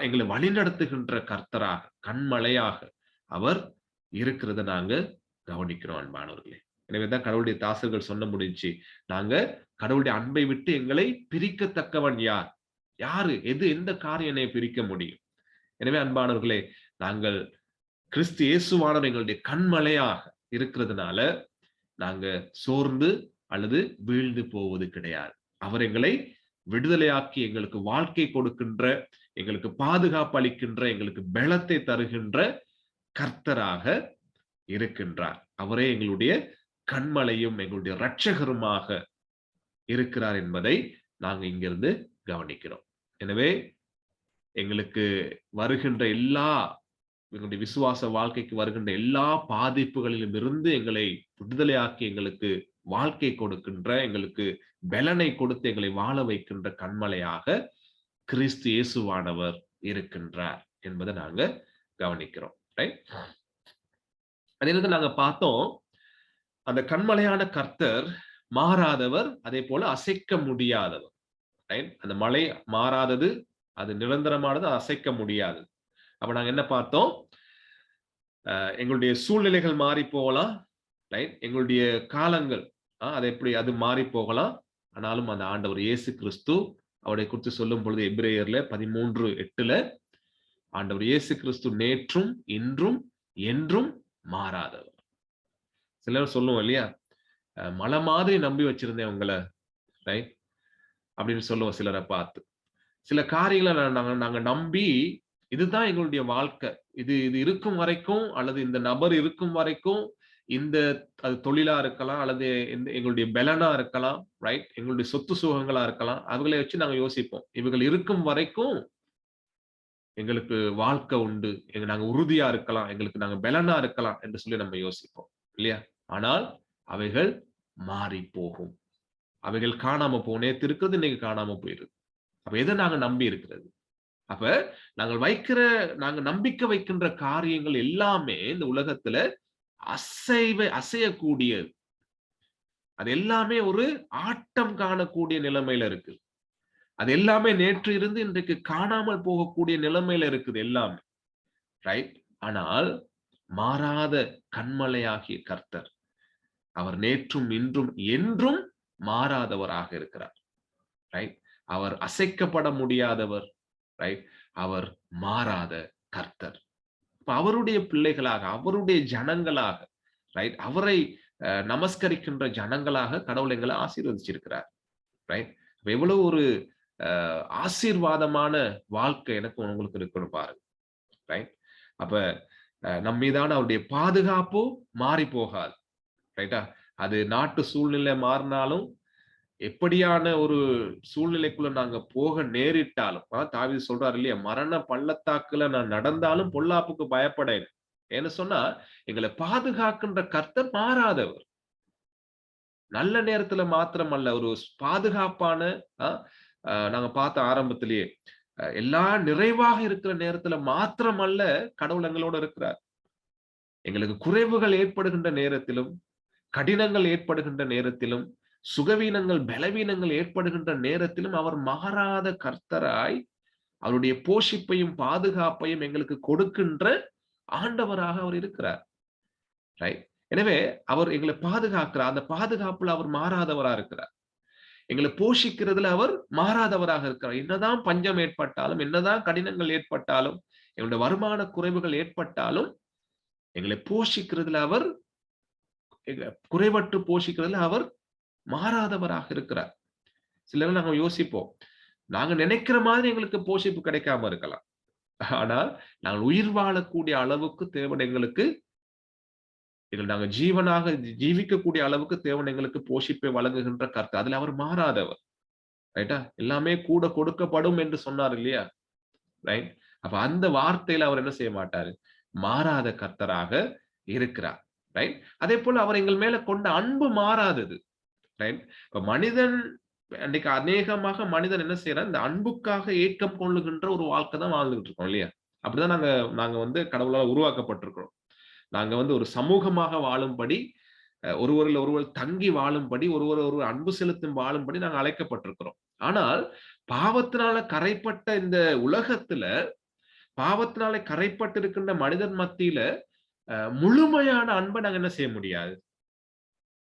எங்களை வழிநடத்துகின்ற கர்த்தராக, கண்மலையாக அவர் இருக்கிறத நாங்க கவனிக்கிறோம் அன்பானவர்களே. எனவேதான் கடவுளுடைய தாசர்கள் சொன்ன முடிஞ்சு, நாங்க கடவுளுடைய அன்பை விட்டு எங்களை பிரிக்கத்தக்கவன் யார்? யாரு? எந்த காரியம் என்னை பிரிக்க முடியும்? எனவே அன்பானவர்களே, நாங்கள் கிறிஸ்து இயேசுவானவர் எங்களுடைய கண்மலையாக இருக்கிறதுனால நாங்க சோர்ந்து அல்லது வீழ்ந்து போவது கிடையாது. அவர் எங்களை விடுதலையாக்கி எங்களுக்கு வாழ்க்கை கொடுக்கின்ற, எங்களுக்கு பாதுகாப்பு அளிக்கின்ற, எங்களுக்கு பலத்தை தருகின்ற கர்த்தராக இருக்கின்றார். அவரே எங்களுடைய கண்மலையும் எங்களுடைய இரட்சகருமாக இருக்கிறார் என்பதை நாங்க இங்கிருந்து கவனிக்கிறோம். எனவே எங்களுக்கு வருகின்ற எங்களுடைய விசுவாச வாழ்க்கைக்கு வருகின்ற எல்லா பாதிப்புகளிலும் இருந்து எங்களை விடுதலையாக்கி எங்களுக்கு வாழ்க்கை கொடுக்கின்ற, எங்களுக்கு பலனை கொடுத்து எங்களை வாழ வைக்கின்ற கண்மலையாக கிறிஸ்து இயேசுவானவர் இருக்கின்றார் என்பதை நாங்க கவனிக்கிறோம். அதே நாங்க பார்த்தோம், அந்த கண்மலையான கர்த்தர் மாறாதவர், அதே போல அசைக்க முடியாதவர். அந்த மலை மாறாதது, அது நிரந்தரமானது, அசைக்க முடியாதது. அப்ப நாங்க என்ன பார்த்தோம்? எங்களுடைய சூழ்நிலைகள் மாறி போகலாம், ரைட்? எங்களுடைய காலங்கள் அது எப்படி அது மாறி போகலாம். ஆனாலும் அந்த ஆண்டவர் இயேசு கிறிஸ்து அவரை குறித்து சொல்லும் பொழுது எபிரேயர்ல 13:8 ஆண்டவர் இயேசு கிறிஸ்து நேற்றும் இன்றும் என்றும் மாறாதவர். சிலர் சொல்லுவோம் இல்லையா, மலை மாதிரி நம்பி வச்சிருந்தேன் உங்களை, ரைட் அப்படின்னு சொல்லுவோம் சிலரை பார்த்து. சில காரியங்களை நாங்க நம்பி இதுதான் எங்களுடைய வாழ்க்கை, இது இருக்கும் வரைக்கும், அல்லது இந்த நபர் இருக்கும் வரைக்கும், அது தொழிலா இருக்கலாம், அல்லது எங்களுடைய பலனா இருக்கலாம், ரைட்? எங்களுடைய சொத்து சுகங்களா இருக்கலாம். அவங்களை வச்சு நாங்க யோசிப்போம், இவர்கள் இருக்கும் வரைக்கும் எங்களுக்கு வாழ்க்கை உண்டு, நாங்க உறுதியா இருக்கலாம், எங்களுக்கு நாங்க பலனா இருக்கலாம் என்று சொல்லி நம்ம யோசிப்போம் இல்லையா? ஆனால் அவைகள் மாறி போகும், அவைகள் காணாம நேத்து இருக்கிறது இன்னைக்கு காணாம போயிருது. அப்ப எதை நாங்க நம்பி இருக்கிறது? அப்ப நாங்க நம்பிக்கை வைக்கின்ற காரியங்கள் எல்லாமே இந்த உலகத்துல அசையக்கூடியது. அது எல்லாமே ஒரு ஆட்டம் காணக்கூடிய நிலைமையில இருக்கு. அது எல்லாமே நேற்று இருந்து இன்றைக்கு காணாமல் போகக்கூடிய நிலைமையில இருக்குது எல்லாமே, ரைட்? ஆனால் மாறாத கண்மலையாகிய கர்த்தர் அவர் நேற்றும் இன்றும் என்றும் மாறாதவராக இருக்கிறார், ரைட்? அவர் அசைக்கப்பட முடியாதவர், ரைட்? அவர் மாறாத கர்த்தர். அவருடைய பிள்ளைகளாக, அவருடைய ஜனங்களாக, ரைட்? அவரை நமஸ்கரிக்கின்ற ஜனங்களாக கடவுள் எங்களை ஆசீர்வதிச்சிருக்கிறார், ரைட்? எவ்வளவு ஒரு ஆசீர்வாதமான வாழ்க்கை எனக்கு உங்களுக்கு இருக்கணும் பாருங்க, ரைட்? அப்ப நம் மீதான அவருடைய பாதுகாப்பு மாறி போகாது, ரைட்டா? அது நாட்டு சூழ்நிலை மாறினாலும், எப்படியான ஒரு சூழ்நிலைக்குள்ள நாங்க போக நேரிட்டாலும், தாவீது சொல்றாரு இல்லையா, மரண பள்ளத்தாக்குல நான் நடந்தாலும் பொல்லாப்புக்கு பயப்படேன். ஏன்னு சொன்னா எங்களை பாதுகாக்கின்ற கர்த்தர் மாறாதவர். நல்ல நேரத்துல மாத்திரம் அல்ல, ஒரு பாதுகாப்பான நாங்க பார்த்த ஆரம்பத்திலேயே எல்லா நிறைவாக இருக்கிற நேரத்துல மாத்திரம் அல்ல கடவுள் எங்களோட இருக்கிறார். எங்களுக்கு குறைவுகள் ஏற்படுகின்ற நேரத்திலும், கடினங்கள் ஏற்படுகின்ற நேரத்திலும், சுகவீனங்கள் பலவீனங்கள் ஏற்படுகின்ற நேரத்திலும் அவர் மாறாத கர்த்தராய் அவருடைய போஷிப்பையும் பாதுகாப்பையும் எங்களுக்கு கொடுக்கின்ற ஆண்டவராக அவர் இருக்கிறார், ரைட்? எனவே அவர் எங்களை பாதுகாக்கிறார், அந்த பாதுகாப்புல அவர் மாறாதவராக இருக்கிறார். எங்களை போஷிக்கிறதுல அவர் மாறாதவராக இருக்கிறார். என்னதான் பஞ்சம் ஏற்பட்டாலும், என்னதான் கடினங்கள் ஏற்பட்டாலும், எங்களுடைய வருமான குறைவுகள் ஏற்பட்டாலும், எங்களை போஷிக்கிறதுல அவர், குறைவற்று போஷிக்கிறதுல அவர் மாறாதவராக இருக்கிறார். சிலர் நாங்க யோசிப்போம், நாங்க நினைக்கிற மாதிரி எங்களுக்கு போஷிப்பு கிடைக்காம இருக்கலாம். ஆனால் நாங்கள் உயிர் வாழக்கூடிய அளவுக்கு தேவன் எங்களுக்கு நாங்க ஜீவனாக ஜீவிக்கக்கூடிய அளவுக்கு தேவன் எங்களுக்கு போஷிப்பை வழங்குகின்ற கர்த்தர். அதுல அவர் மாறாதவர். ரைட்டா? எல்லாமே கூட கொடுக்கப்படும் என்று சொன்னார் இல்லையா? ரைட்? அப்ப அந்த வார்த்தையில அவர் என்ன செய்ய மாட்டாரு? மாறாத கர்த்தராக இருக்கிறார். ரைட்? அதே போல அவர் எங்கள் மேல கொண்ட அன்பு மாறாதது. ரைட்? இப்ப மனிதன் அன்னைக்கு அநேகமாக மனிதன் என்ன செய்யறான்? இந்த அன்புக்காக ஏக்கம் கொள்ளுகின்ற ஒரு வாழ்க்கை தான் வாழ்ந்துகிட்டு இருக்கோம் இல்லையா? அப்படிதான் நாங்க நாங்க வந்து கடவுளால் உருவாக்கப்பட்டிருக்கிறோம். நாங்க வந்து ஒரு சமூகமாக வாழும்படி, ஒருவரில் ஒருவர் தங்கி வாழும்படி, ஒருவர் அன்பு செலுத்தும் வாழும்படி நாங்க அழைக்கப்பட்டிருக்கிறோம். ஆனால் பாவத்தினால கரைப்பட்ட இந்த உலகத்துல, பாவத்தினால கரைப்பட்டிருக்கின்ற மனிதன் மத்தியில முழுமையான அன்பை நாங்க என்ன செய்ய முடியாது.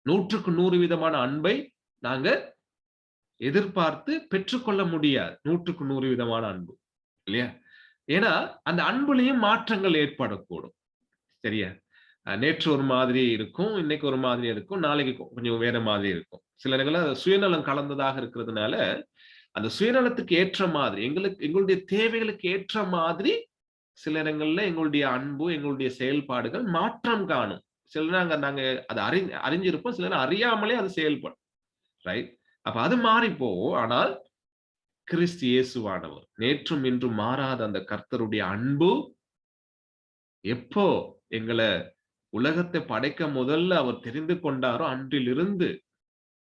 100க்கு 100 விதமான அன்பை நாங்க எதிர்பார்த்து பெற்றுக்கொள்ள முடியாது. 100க்கு 100 விதமான அன்பு இல்லையா? ஏன்னா அந்த அன்புலயும் மாற்றங்கள் ஏற்படக்கூடும். சரியா? நேற்று ஒரு மாதிரி இருக்கும், இன்னைக்கு ஒரு மாதிரி இருக்கும், நாளைக்கு கொஞ்சம் வேற மாதிரி இருக்கும். சில நேரங்கள்ல சுயநலம் கலந்ததாக இருக்கிறதுனால, அந்த சுயநலத்துக்கு ஏற்ற மாதிரி எங்களுடைய தேவைகளுக்கு ஏற்ற மாதிரி சில நேரங்கள்ல எங்களுடைய அன்பு, எங்களுடைய செயல்பாடுகள் மாற்றம் காணும். சில நாங்க நாங்க அதை அறிஞ்சிருப்போம், சில நேரம் அறியாமலே அது செயல்படும். ரைட்? அப்ப அது மாறி போகும். ஆனால் கிறிஸ்து இயேசுவானவர் நேற்றும் இன்றும் மாறாத அந்த கர்த்தருடைய அன்பு எப்போ எங்களை உலகத்தை படைக்க முதல்ல அவர் தெரிந்து கொண்டாரோ அன்றிலிருந்து,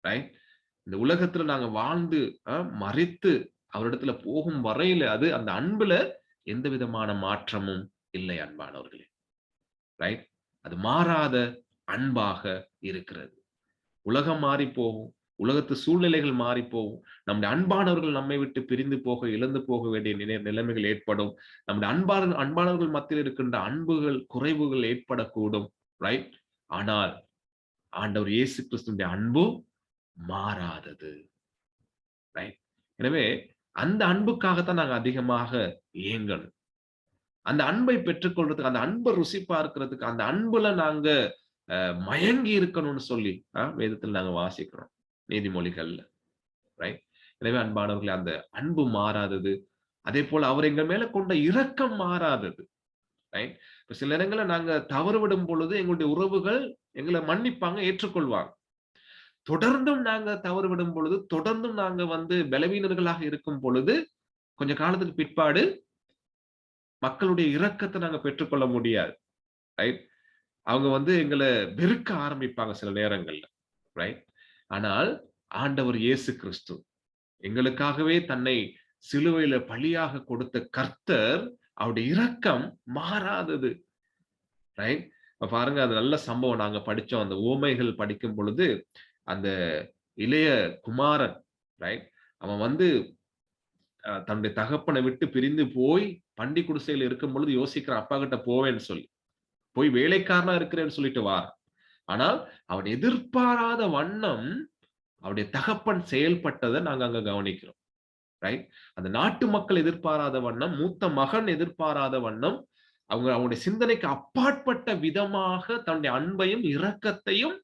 ரைட், இந்த உலகத்துல நாங்க வாழ்ந்து மரித்து அவரிடத்துல போகும் வரையில அது அந்த அன்புல எந்த விதமான மாற்றமும் இல்லை அன்பானவர்களே. ரைட்? அது மாறாத அன்பாக இருக்கிறது. உலகம் மாறி போகும், உலகத்து சூழ்நிலைகள் மாறி போகும், நம்முடைய அன்பானவர்கள் நம்மை விட்டு பிரிந்து போக, இழந்து போக வேண்டிய நிலைமைகள் ஏற்படும். நம்முடைய அன்பானவர்கள் மத்தியில் இருக்கின்ற அன்புகள் குறைவுகள் ஏற்படக்கூடும். ரைட்? ஆனால் ஆண்டவர் இயேசு கிறிஸ்துவின் அன்பு மாறாதது. ரைட்? எனவே அந்த அன்புக்காகத்தான் நாங்க அதிகமாக ஏங்கணும். அந்த அன்பை பெற்றுக்கொள்றதுக்கு, அந்த அன்பை ருசி பார்க்கிறதுக்கு, அந்த அன்புல நாங்க மயங்கி இருக்கணும்னு சொல்லி வேதத்தில் நாங்க வாசிக்கிறோம், நீதிமொழிகள்ல. ரைட்? எனவே அன்பானவர்களே, அந்த அன்பு மாறாதது. அதே போல அவர் எங்க மேல கொண்ட இரக்கம் மாறாதது. ரைட்? இப்ப சில நேரங்கள்ல நாங்க தவறு விடும் பொழுது எங்களுடைய உறவுகள் எங்களை மன்னிப்பாங்க, ஏற்றுக்கொள்வாங்க. தொடர்ந்தும் நாங்க தவறு விடும் பொழுது, தொடர்ந்தும் நாங்க வந்து பலவீனர்களாக இருக்கும் பொழுது, கொஞ்ச காலத்துக்கு பிற்பாடு மக்களுடைய இரக்கத்தை நாங்க பெற்றுக்கொள்ள முடியாது. ரைட்? அவங்க வந்து எங்களை வெறுக்க ஆரம்பிப்பாங்க சில நேரங்கள்ல. ரைட்? ஆனால் ஆண்டவர் இயேசு கிறிஸ்து எங்களுக்காகவே தன்னை சிலுவையில பலியாக கொடுத்த கர்த்தர், அவருடைய இரக்கம் மாறாதது. ரைட்? பாருங்க, அது நல்ல சம்பவம். நாங்க படிச்சோம், அந்த உவமைகள் படிக்கும் பொழுது, அந்த இளைய குமாரன், ரைட், அவன் வந்து தன்னுடைய தகப்பனை விட்டு பிரிந்து போய் பண்டி குடிசையில் இருக்கும் பொழுது யோசிக்கிறான், அப்பா கிட்ட போவேன்னு சொல்லி. போய் வேலைக்காரனா இருக்கிறேன்னு சொல்லிட்டு வா. ஆனால் அவன் எதிர்பாராத வண்ணம் அவருடைய தகப்பன் செயல்பட்டதை நாங்க அங்க கவனிக்கிறோம். ரைட்? அந்த நாட்டு மக்கள் எதிர்பாராத வண்ணம், மூத்த மகன் எதிர்பாராத வண்ணம், அவங்களுடைய சிந்தனைக்கு அப்பாற்பட்ட விதமாக தன்னுடைய அன்பையும் இரக்கத்தையும்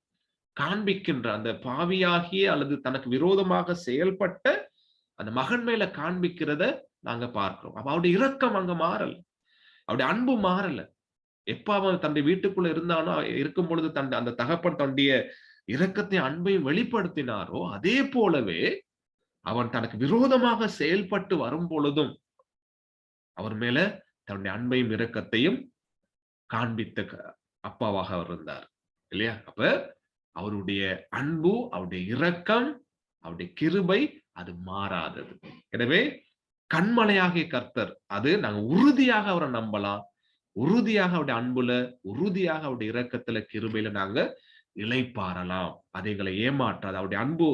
காண்பிக்கின்ற அந்த பாவியாகிய அல்லது தனக்கு விரோதமாக செயல்பட்ட அந்த மகன் மேல காண்பிக்கிறத நாங்க பார்க்கிறோம். அப்ப அவருடைய இரக்கம் அங்க மாறல, அவருடைய அன்பு மாறல. எப்ப அவன் தன்னுடைய வீட்டுக்குள்ள இருந்தானோ, இருக்கும் பொழுது அந்த தகப்பன் தன்னுடைய இரக்கத்தையும் அன்பையும் வெளிப்படுத்தினாரோ, அதே போலவே அவன் தனக்கு விரோதமாக செயல்பட்டு வரும் பொழுதும் அவர் மேல தன்னுடைய அன்பையும் இரக்கத்தையும் காண்பித்த அப்பாவாக அவர் இருந்தார் இல்லையா? அப்ப அவருடைய அன்பு, அவருடைய இரக்கம், அவருடைய கிருபை அது மாறாதது. எனவே கண்மலையாகிய கர்த்தர், அது நாங்க உறுதியாக அவரை நம்பலாம், உறுதியாக அவருடைய அன்புல, உறுதியாக அவருடைய இரக்கத்துல, கிருபையில நாங்க இளைப்பாறலாம். அது எங்களை ஏமாற்றாது. அவருடைய அன்பு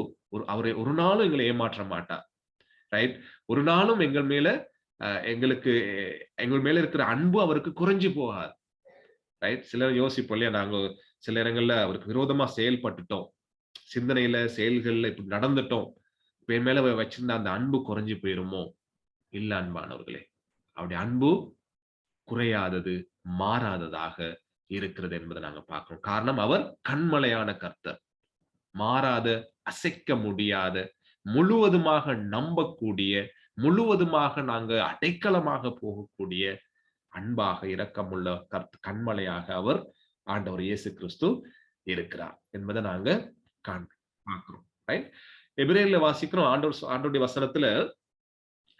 அவரை ஒரு நாளும் எங்களை ஏமாற்ற மாட்டார். ரைட்? ஒரு நாளும் எங்கள் மேல இருக்கிற அன்பு அவருக்கு குறைஞ்சு போகாது. ரைட்? சிலர் யோசிப்போம் இல்லையா, நாங்க சில இடங்கள்ல அவருக்கு விரோதமா செயல்பட்டுட்டோம், சிந்தனையில செயல்கள்ல இப்படி நடந்துட்டோம், இப்ப என் மேல வச்சிருந்த அந்த அன்பு குறைஞ்சு போயிருமோ? இல்ல அன்பானவர்களே, அவருடைய அன்பு குறையாதது, மாறாததாக இருக்கிறது என்பதை நாங்க பார்க்கிறோம். காரணம், அவர் கண்மலையான கர்த்தர், மாறாத, அசைக்க முடியாத, முழுவதுமாக நம்பக்கூடிய, முழுவதுமாக நாங்க அடைக்கலமாக போகக்கூடிய அன்பாக இரக்கமுள்ள கண்மலையாக அவர் ஆண்டவர் இயேசு கிறிஸ்து இருக்கிறார் என்பதை நாங்க பார்க்கிறோம். எபிரேயர்ல வாசிக்கிறோம், ஆண்டவருடைய வசனத்துல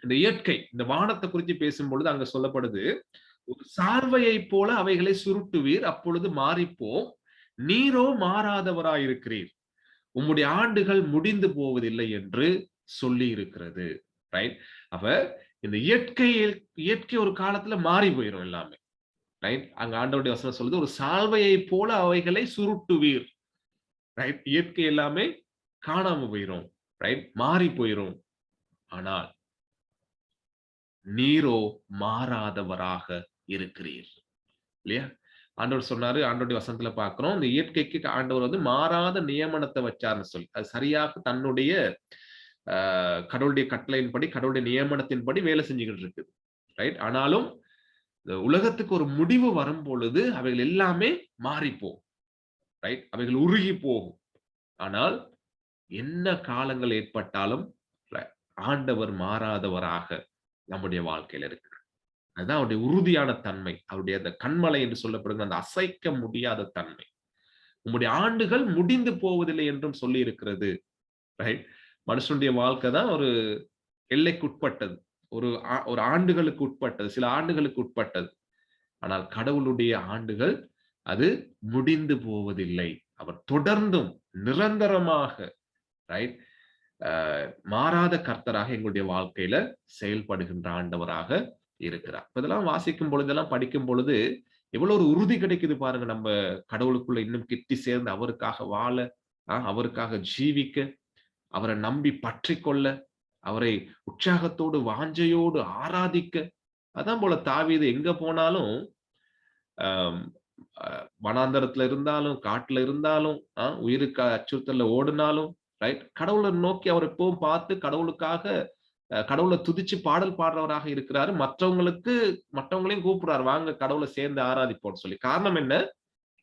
இந்த இயற்கை, இந்த வானத்தை குறித்து பேசும்பொழுது அங்க சொல்லப்படுது, ஒரு சார்வையை போல அவைகளை சுருட்டுவீர், அப்பொழுது மாறிப்போம், நீரோ மாறாதவராயிருக்கிறீர், உம்முடைய ஆண்டுகள் முடிந்து போவதில்லை என்று சொல்லி இருக்கிறது. ரைட்? அப்ப இந்த இயற்கை ஒரு காலத்துல மாறி போயிடும் எல்லாமே. ரைட்? அங்க ஆண்டவருடைய வசனம் சொல்லுது, ஒரு சால்வையை போல அவைகளை சுருட்டுவீர். ரைட்? இயற்கை எல்லாமே காணாம போயிரும். ரைட்? மாறி போயிரும். ஆனால் நீரோ மாறாதவராக இருக்கிறீர். இல்லையா? ஆண்டவர் சொன்னாரு, ஆண்டவருடைய வசனத்துல பார்க்கிறோம், இந்த இயற்கைக்கு ஆண்டவர் வந்து மாறாத நியமனத்தை வச்சாருன்னு சொல்லி, அது சரியாக தன்னுடைய கடவுளுடைய கட்டளையின்படி, கடவுளுடைய நியமனத்தின்படி வேலை செஞ்சுக்கிட்டு இருக்குது. ரைட்? ஆனாலும் இந்த உலகத்துக்கு ஒரு முடிவு வரும் பொழுது அவைகள் எல்லாமே மாறிப்போகும். ரைட்? அவைகள் உருகி போகும். ஆனால் என்ன காலங்கள் ஏற்பட்டாலும் ஆண்டவர் மாறாதவராக நம்முடைய வாழ்க்கையில இருக்கிறார். அதுதான் அவருடைய உறுதியான தன்மை, அவருடைய அந்த கண்மலை என்று சொல்லப்படுகிற அந்த அசைக்க முடியாத தன்மை. உங்களுடைய ஆண்டுகள் முடிந்து போவதில்லை என்றும் சொல்லி இருக்கிறது. ரைட்? மனுஷனுடைய வாழ்க்கை தான் ஒரு எல்லைக்குட்பட்டது, ஒரு ஆண்டுகளுக்கு உட்பட்டது, சில ஆண்டுகளுக்கு உட்பட்டது. ஆனால் கடவுளுடைய ஆண்டுகள் அது முடிந்து போவதில்லை. அவர் தொடர்ந்தும் நிரந்தரமாக, ரைட், மாறாத கர்த்தராக எங்களுடைய வாழ்க்கையில செயல்படுகின்ற ஆண்டவராக இருக்கிறார். இதெல்லாம் வாசிக்கும் பொழுதெல்லாம் படிக்கும் பொழுது எவ்வளவு ஒரு உறுதி கிடைக்குது பாருங்க. நம்ம கடவுளுக்குள்ள இன்னும் கிட்டி சேர்ந்து அவருக்காக வாழ, அவருக்காக ஜீவிக்க, அவரை நம்பி பற்றி கொள்ள, அவரை உற்சாகத்தோடு வாஞ்சையோடு ஆராதிக்க. அதான் போல தாவீது எங்க போனாலும், வனாந்தரத்துல இருந்தாலும், காட்டுல இருந்தாலும், உயிருக்கு அச்சுறுத்தல்ல ஓடினாலும், ரைட், கடவுளை நோக்கி அவர் எப்பவும் பார்த்து கடவுளுக்காக கடவுளை துதிச்சு பாடல் பாடுறவராக இருக்கிறாரு. மற்றவங்களையும் கூப்பிடுறாரு, வாங்க கடவுளை சேர்ந்து ஆராதிப்போம்னு சொல்லி. காரணம் என்ன?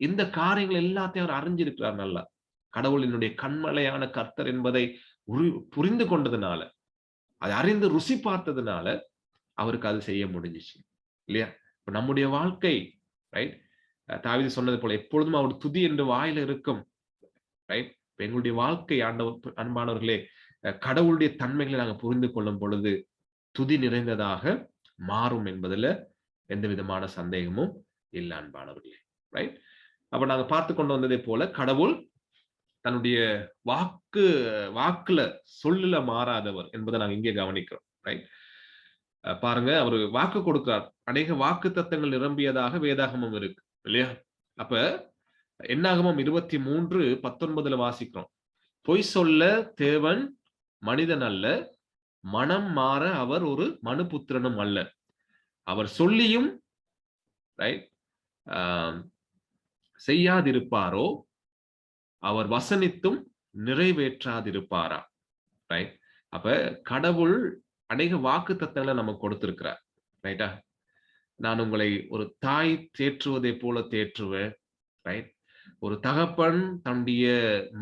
இந்த காரியங்கள் எல்லாத்தையும் அவர் அறிஞ்சிருக்கிறார் நல்லா. கடவுளினுடைய கண்மலையான கர்த்தர் என்பதை புரிந்து கொண்டதுனால, அதை அறிந்து ருசி பார்த்ததுனால அவருக்கு அது செய்ய முடிஞ்சிச்சு. இல்லையா? இப்ப நம்முடைய வாழ்க்கை, ரைட், தாவீது சொன்னது போல எப்பொழுதும் அவர் துதி என்று வாயில இருக்கும். ரைட்? எங்களுடைய வாழ்க்கை, அன்பானவர்களே, கடவுளுடைய தன்மைகளை நாங்கள் புரிந்து கொள்ளும் பொழுது துதி நிறைந்ததாக மாறும் என்பதுல எந்த விதமான சந்தேகமும் இல்லை அன்பானவர்களே. ரைட்? அப்ப நாங்க பார்த்து கொண்டு வந்ததை போல கடவுள் தன்னுடைய வாக்குல சொல்லுல மாறாதவர் என்பதை நாங்க இங்கே கவனிக்கிறோம். ரைட்? பாருங்க, அவர் வாக்கு கொடுக்கிறார். அநேக வாக்கு தத்தங்கள் நிரம்பியதாக வேதாகமம் இருக்கு இல்லையா? அப்ப என்னாகமம் 23:19 வாசிக்கிறோம், பொய் சொல்ல தேவன் மனிதன் அல்ல, மனம் மாற அவர் ஒரு மனுபுத்திரனும் அல்ல, அவர் சொல்லியும், ரைட், செய்யாதிருப்பாரோ, அவர் வசனித்தும் நிறைவேற்றாதிருப்பாரா? ரைட்? அப்ப கடவுள் அநேக வாக்கு தத்தங்களை நமக்கு கொடுத்திருக்கிறார். ரைட்டா? நான் உங்களை ஒரு தாய் தேற்றுவதை போல தேற்றுவேன். ரைட்? ஒரு தகப்பன் தன்னுடைய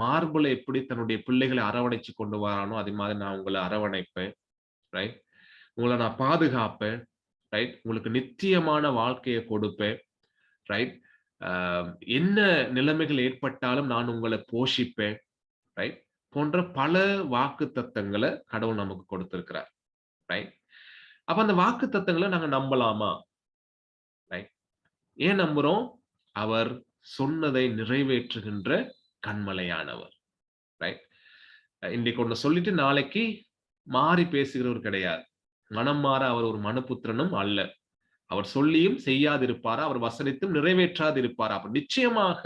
மார்புல எப்படி தன்னுடைய பிள்ளைகளை அரவணைச்சு கொண்டு வரானோ அதே மாதிரி நான் உங்களை அரவணைப்பேன். ரைட்? உங்களை நான் பாதுகாப்பேன். ரைட்? உங்களுக்கு நித்தியமான வாழ்க்கையை கொடுப்பேன். ரைட்? என்ன நிலைமைகள் ஏற்பட்டாலும் நான் உங்களை போஷிப்பேன். ரைட்? போன்ற பல வாக்கு தத்தங்களை கடவுள் நமக்கு கொடுத்திருக்கிறார். ரைட்? அப்ப அந்த வாக்கு தத்தங்களை நாங்க நம்பலாமா? ரைட்? ஏன் நம்புறோம்? அவர் சொன்னதை நிறைவேற்றுகின்ற கண்மலையானவர். ரைட்? இன்றைக்கு ஒண்ணு சொல்லிட்டு நாளைக்கு மாறி பேசுகிறவர் கிடையாது. மனம் மாற அவர் ஒரு மனுபுத்திரனும் அல்ல. அவர் சொல்லியும் செய்யாதிருப்பாரா, அவர் வசனித்தும் நிறைவேற்றாதிருப்பாரா? அப்ப நிச்சயமாக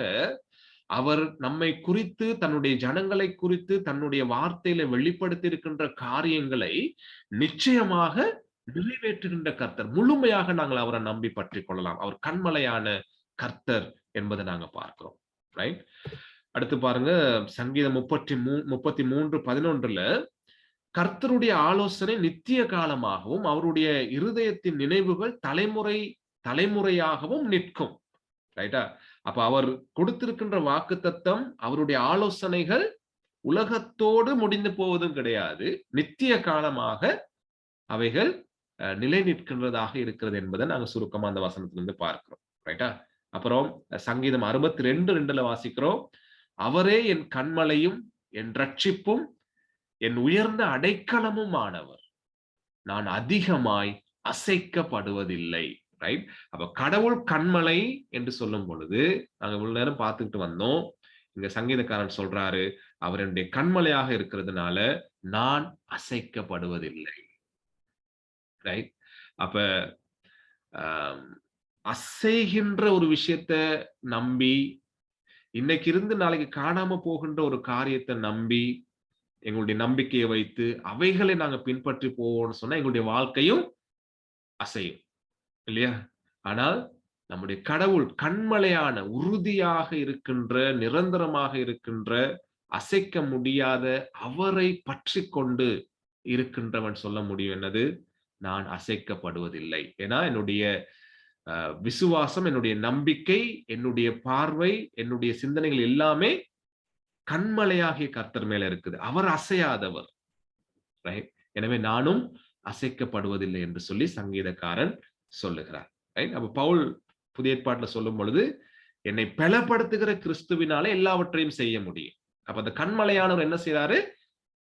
அவர் நம்மை குறித்து, தன்னுடைய ஜனங்களை குறித்து, தன்னுடைய வார்த்தையில வெளிப்படுத்தி இருக்கின்ற காரியங்களை நிச்சயமாக நிறைவேற்றுகின்ற கர்த்தர். முழுமையாக நாங்கள் அவரை நம்பி பற்றி கொள்ளலாம். அவர் கண்மலையான கர்த்தர் என்பதை நாங்க பார்க்கிறோம். ரைட்? அடுத்து பாருங்க, சங்கீதம் 33:11 கர்த்தருடைய ஆலோசனை நித்திய காலமாகவும் அவருடைய இருதயத்தின் நினைவுகள் தலைமுறையாகவும் நிற்கும். ரைட்டா? அப்ப அவர் கொடுத்திருக்கின்ற வாக்குத்தத்தம், அவருடைய ஆலோசனைகள் உலகத்தோடு முடிந்து போவதும் கிடையாது, நித்திய காலமாக அவைகள் நிலை நிற்கின்றதாக இருக்கிறது என்பதை நாங்க சுருக்கமா அந்த வசனத்திலிருந்து பார்க்கிறோம். ரைட்டா? அப்புறம் சங்கீதம் 62:2 வாசிக்கிறோம், அவரே என் கன்மலையும் என் ரட்சிப்பும் என் உயர்ந்த அடைக்கலமும் ஆனவர், நான் அதிகமாய் அசைக்கப்படுவதில்லை. ரைட்? அப்ப கடவுள் கன்மலை என்று சொல்லும் பொழுது நாங்க இவ்வளவு நேரம் பார்த்துக்கிட்டு வந்தோம். இங்க சங்கீதக்காரன் சொல்றாரு, அவர் என்னுடைய கன்மலையாக இருக்கிறதுனால நான் அசைக்கப்படுவதில்லை. ரைட்? அப்ப அசைகின்ற ஒரு விஷயத்த நம்பி, இன்னைக்கு இருந்து நாளைக்கு காணாம போகின்ற ஒரு காரியத்தை நம்பி, எங்களுடைய நம்பிக்கையை வைத்து அவைகளை நாங்க பின்பற்றி போவோம்னு சொன்னா எங்களுடைய வாழ்க்கையும் அசையும், இல்லையா? ஆனால் நம்முடைய கடவுள் கன்மலையான, உறுதியாக இருக்கின்ற, நிரந்தரமாக இருக்கின்ற, அசைக்க முடியாத அவரை பற்றி கொண்டு இருக்கின்றவன் சொல்ல முடியும் என்னது? நான் அசைக்கப்படுவதில்லை. ஏன்னா என்னுடைய விசுவாசம், என்னுடைய நம்பிக்கை, என்னுடைய பார்வை, என்னுடைய சிந்தனைகள் எல்லாமே கன்மலையாகிய கர்த்தர் மேல இருக்குது. அவர் அசையாதவர். ரைட்? எனவே நானும் அசைக்கப்படுவதில்லை என்று சொல்லி சங்கீதக்காரன் சொல்லுகிறார். ரைட்? அப்ப பவுல் புதிய ஏற்பாட்டுல சொல்லும் பொழுது, என்னை பலப்படுத்துகிற கிறிஸ்துவினாலே எல்லாவற்றையும் செய்ய முடியும். அப்ப அந்த கன்மலையானவர் என்ன செய்யறாரு?